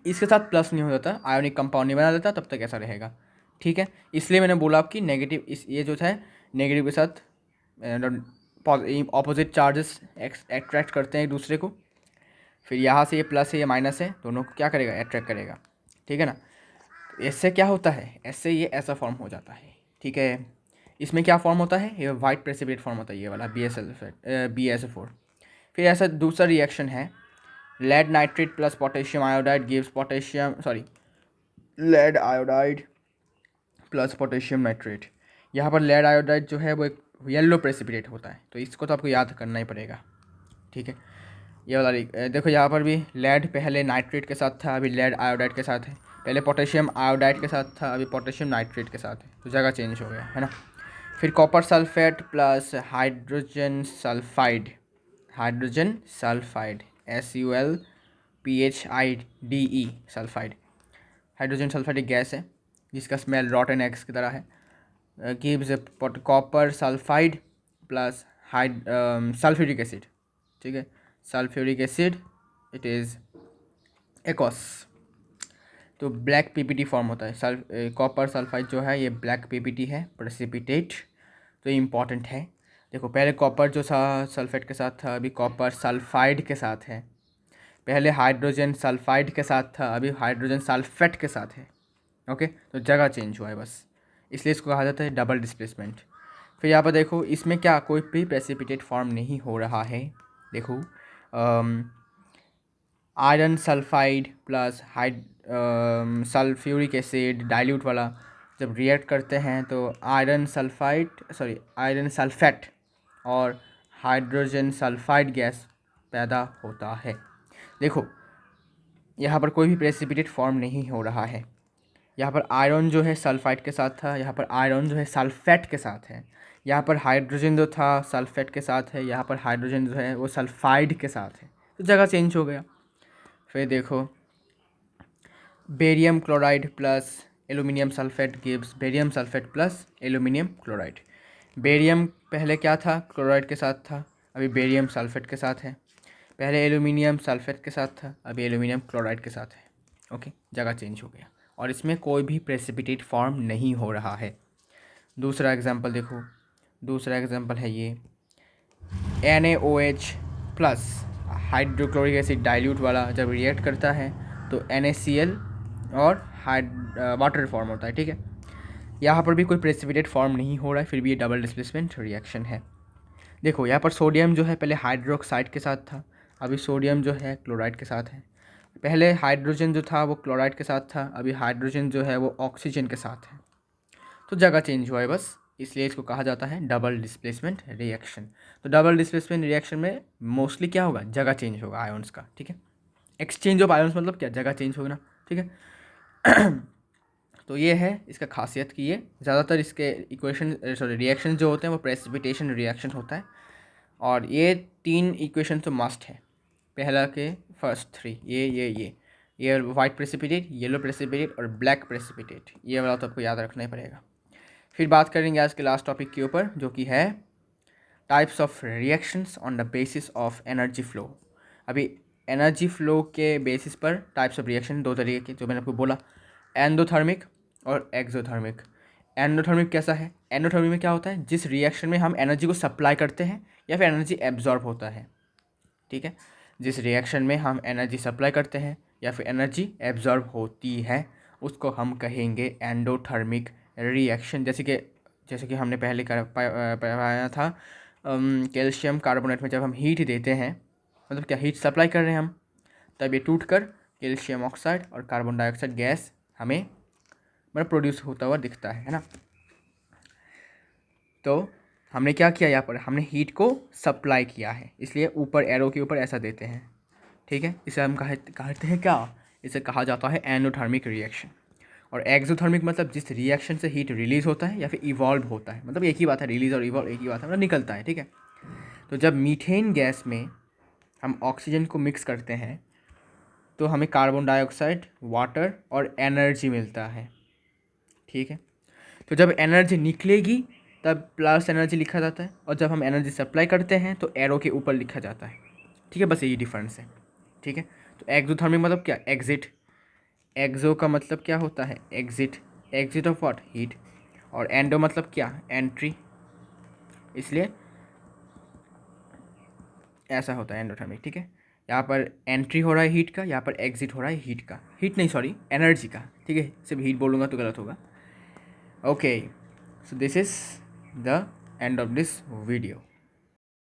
इसके साथ प्लस नहीं हो जाता, आयोनिक कंपाउंड नहीं बना देता, तब तक ऐसा रहेगा। ठीक है, इसलिए मैंने बोला आपकी नेगेटिव ये जो है नेगेटिव के साथ ऑपोजिट चार्जेस अट्रैक्ट करते हैं एक दूसरे को, फिर यहाँ से ये प्लस है ये माइनस है, दोनों को क्या करेगा, अट्रैक्ट करेगा। ठीक है ना। तो इससे क्या होता है, इससे ये ऐसा फॉर्म हो जाता है, ठीक है। इसमें क्या फॉर्म होता है, ये वाइट प्रेसिपिटेट फॉर्म होता है, ये वाला BSL4। फिर ऐसा दूसरा रिएक्शन है, lead nitrate plus potassium iodide gives potassium, sorry, lead iodide plus potassium nitrate. यहाँ पर लेड आयोडाइड जो है वो एक येलो प्रेसिपिटेट होता है, तो इसको तो आपको याद करना ही पड़ेगा, ठीक है। ये वाला देखो, यहाँ पर भी लेड पहले नाइट्रेट के साथ था, अभी लेड आयोडाइड के साथ है। पहले पोटेशियम आयोडाइड के साथ था, अभी पोटेशियम नाइट्रेट के साथ है, तो जगह चेंज हो गया है ना। फिर copper sulphate plus hydrogen sulphide, hydrogen sulphide SULPHIDE sulphide. Hydrogen sulphide एक गैस है जिसका स्मेल रॉटन एग्स की तरह है। Gives copper sulphide plus sulphuric acid, ठीक है, सल्फ्यूरिक एसिड, इट इज़ एकॉस। तो ब्लैक PPT फॉर्म होता है। कॉपर सल्फाइड जो है ये ब्लैक PPT है, प्रेसिपिटेट, तो इम्पॉर्टेंट है। देखो, पहले कॉपर जो था सल्फेट के साथ था, अभी कॉपर सल्फाइड के साथ है। पहले हाइड्रोजन सल्फाइड के साथ था, अभी हाइड्रोजन सल्फेट के साथ है। ओके, तो जगह चेंज हुआ है बस, इसलिए इसको कहा जाता है डबल डिस्प्लेसमेंट। फिर यहाँ पर देखो, इसमें क्या कोई भी प्रेसिपिटेट फॉर्म नहीं हो रहा है। देखो, iron sulphide plus sulphuric acid dilute वाला जब रिएक्ट करते हैं तो आयरन सल्फेट और हाइड्रोजन सल्फाइड गैस पैदा होता है। देखो, यहाँ पर कोई भी प्रेसिपिटेट फॉर्म नहीं हो रहा है। यहाँ पर आयरन जो है सल्फाइड के साथ था, यहाँ पर आयरन जो है सल्फेट के साथ है। यहाँ पर हाइड्रोजन जो था सल्फेट के साथ है, यहाँ पर हाइड्रोजन जो है वो सल्फाइड के साथ है, तो जगह चेंज हो गया। फिर देखो, barium chloride plus aluminium sulphate gives barium sulphate plus aluminium chloride. Barium पहले क्या था, क्लोराइड के साथ था, अभी बेरियम सल्फेट के साथ है। पहले एल्यूमिनियम सल्फेट के साथ था, अभी एल्यूमिनियम क्लोराइड के साथ है। ओके, जगह चेंज हो गया और इसमें कोई भी प्रेसिपिटेट फॉर्म नहीं हो रहा है। दूसरा एग्जांपल देखो, दूसरा एग्जांपल है ये NaOH plus hydrochloric acid dilute वाला जब रिएक्ट करता है तो NaCl और वाटर फॉर्म होता है, ठीक है। यहाँ पर भी कोई प्रेसिपिटेट फॉर्म नहीं हो रहा है, फिर भी ये डबल डिस्प्लेसमेंट रिएक्शन है। देखो, यहाँ पर सोडियम जो है पहले हाइड्रोक्साइड के साथ था, अभी सोडियम जो है क्लोराइड के साथ है। पहले हाइड्रोजन जो था वो क्लोराइड के साथ था, अभी हाइड्रोजन जो है वो ऑक्सीजन के साथ है, तो जगह चेंज हुआ है बस, इसलिए इसको कहा जाता है डबल डिस्प्लेसमेंट रिएक्शन। तो डबल डिस्प्लेसमेंट रिएक्शन में मोस्टली क्या होगा, जगह चेंज होगा आयॉन्स का, ठीक है। एक्सचेंज ऑफ आयॉन्स मतलब क्या, जगह चेंज होगा ना, ठीक है। तो ये है इसका खासियत कि ये ज़्यादातर इसके रिएक्शन जो होते हैं वो प्रेसिपिटेशन रिएक्शन होता है। और ये 3 इक्वेशन तो मस्ट है, पहला के फर्स्ट 3, ये वाइट प्रेसिपिटेट, येलो प्रेसिपिटेट और ब्लैक प्रेसिपिटेट, ये वाला तो आपको याद रखना ही पड़ेगा। फिर बात करेंगे आज के लास्ट टॉपिक के ऊपर, जो कि है types of reactions on the basis of energy flow. अभी एनर्जी फ्लो के बेसिस पर टाइप्स ऑफ रिएक्शन 2 तरीके के, जो मैंने आपको बोला, एंडोथर्मिक और एक्सोथर्मिक। एंडोथर्मिक कैसा है, एंडोथर्मिक में क्या होता है, जिस रिएक्शन में हम एनर्जी को सप्लाई करते हैं या फिर एनर्जी एब्जॉर्ब होता है, ठीक है। जिस रिएक्शन में हम एनर्जी सप्लाई करते हैं या फिर एनर्जी एब्जॉर्ब होती है उसको हम कहेंगे एंडोथर्मिक रिएक्शन। जैसे कि हमने पहले पाया था, कैल्शियम कार्बोनेट में जब हम हीट देते हैं, मतलब क्या हीट सप्लाई कर रहे हैं हम, तब ये टूटकर कैल्शियम ऑक्साइड और कार्बन डाइऑक्साइड गैस हमें मतलब प्रोड्यूस होता हुआ दिखता है ना। तो हमने क्या किया, यहाँ पर हमने हीट को सप्लाई किया है, इसलिए ऊपर एरो के ऊपर ऐसा देते हैं, ठीक है। इसे हम कहते हैं क्या, इसे कहा जाता है एंडोथर्मिक रिएक्शन। और एक्सोथर्मिक मतलब जिस रिएक्शन से हीट रिलीज होता है या फिर इवॉल्व होता है, मतलब एक ही बात है, रिलीज और इवॉल्व एक ही बात है, मतलब निकलता है, ठीक है। तो जब मीथेन गैस में हम ऑक्सीजन को मिक्स करते हैं तो हमें कार्बन डाइऑक्साइड, वाटर और एनर्जी मिलता है, ठीक है। तो जब एनर्जी निकलेगी तब प्लस एनर्जी लिखा जाता है, और जब हम एनर्जी सप्लाई करते हैं तो एरो के ऊपर लिखा जाता है, ठीक है। बस यही डिफरेंस है, ठीक है। तो एक्सोथर्मिक मतलब क्या, एग्जिट। एक्सो का मतलब क्या होता है, exit, exit of what, heat. और एंडो मतलब क्या, एंट्री, इसलिए ऐसा होता है एंडोथर्मिक, ठीक है। यहाँ पर एंट्री हो रहा है हीट का, यहाँ पर एग्जिट हो रहा है हीट का, हीट नहीं सॉरी एनर्जी का, ठीक है, सिर्फ हीट बोलूँगा तो गलत होगा। Okay, so this is the end of this video.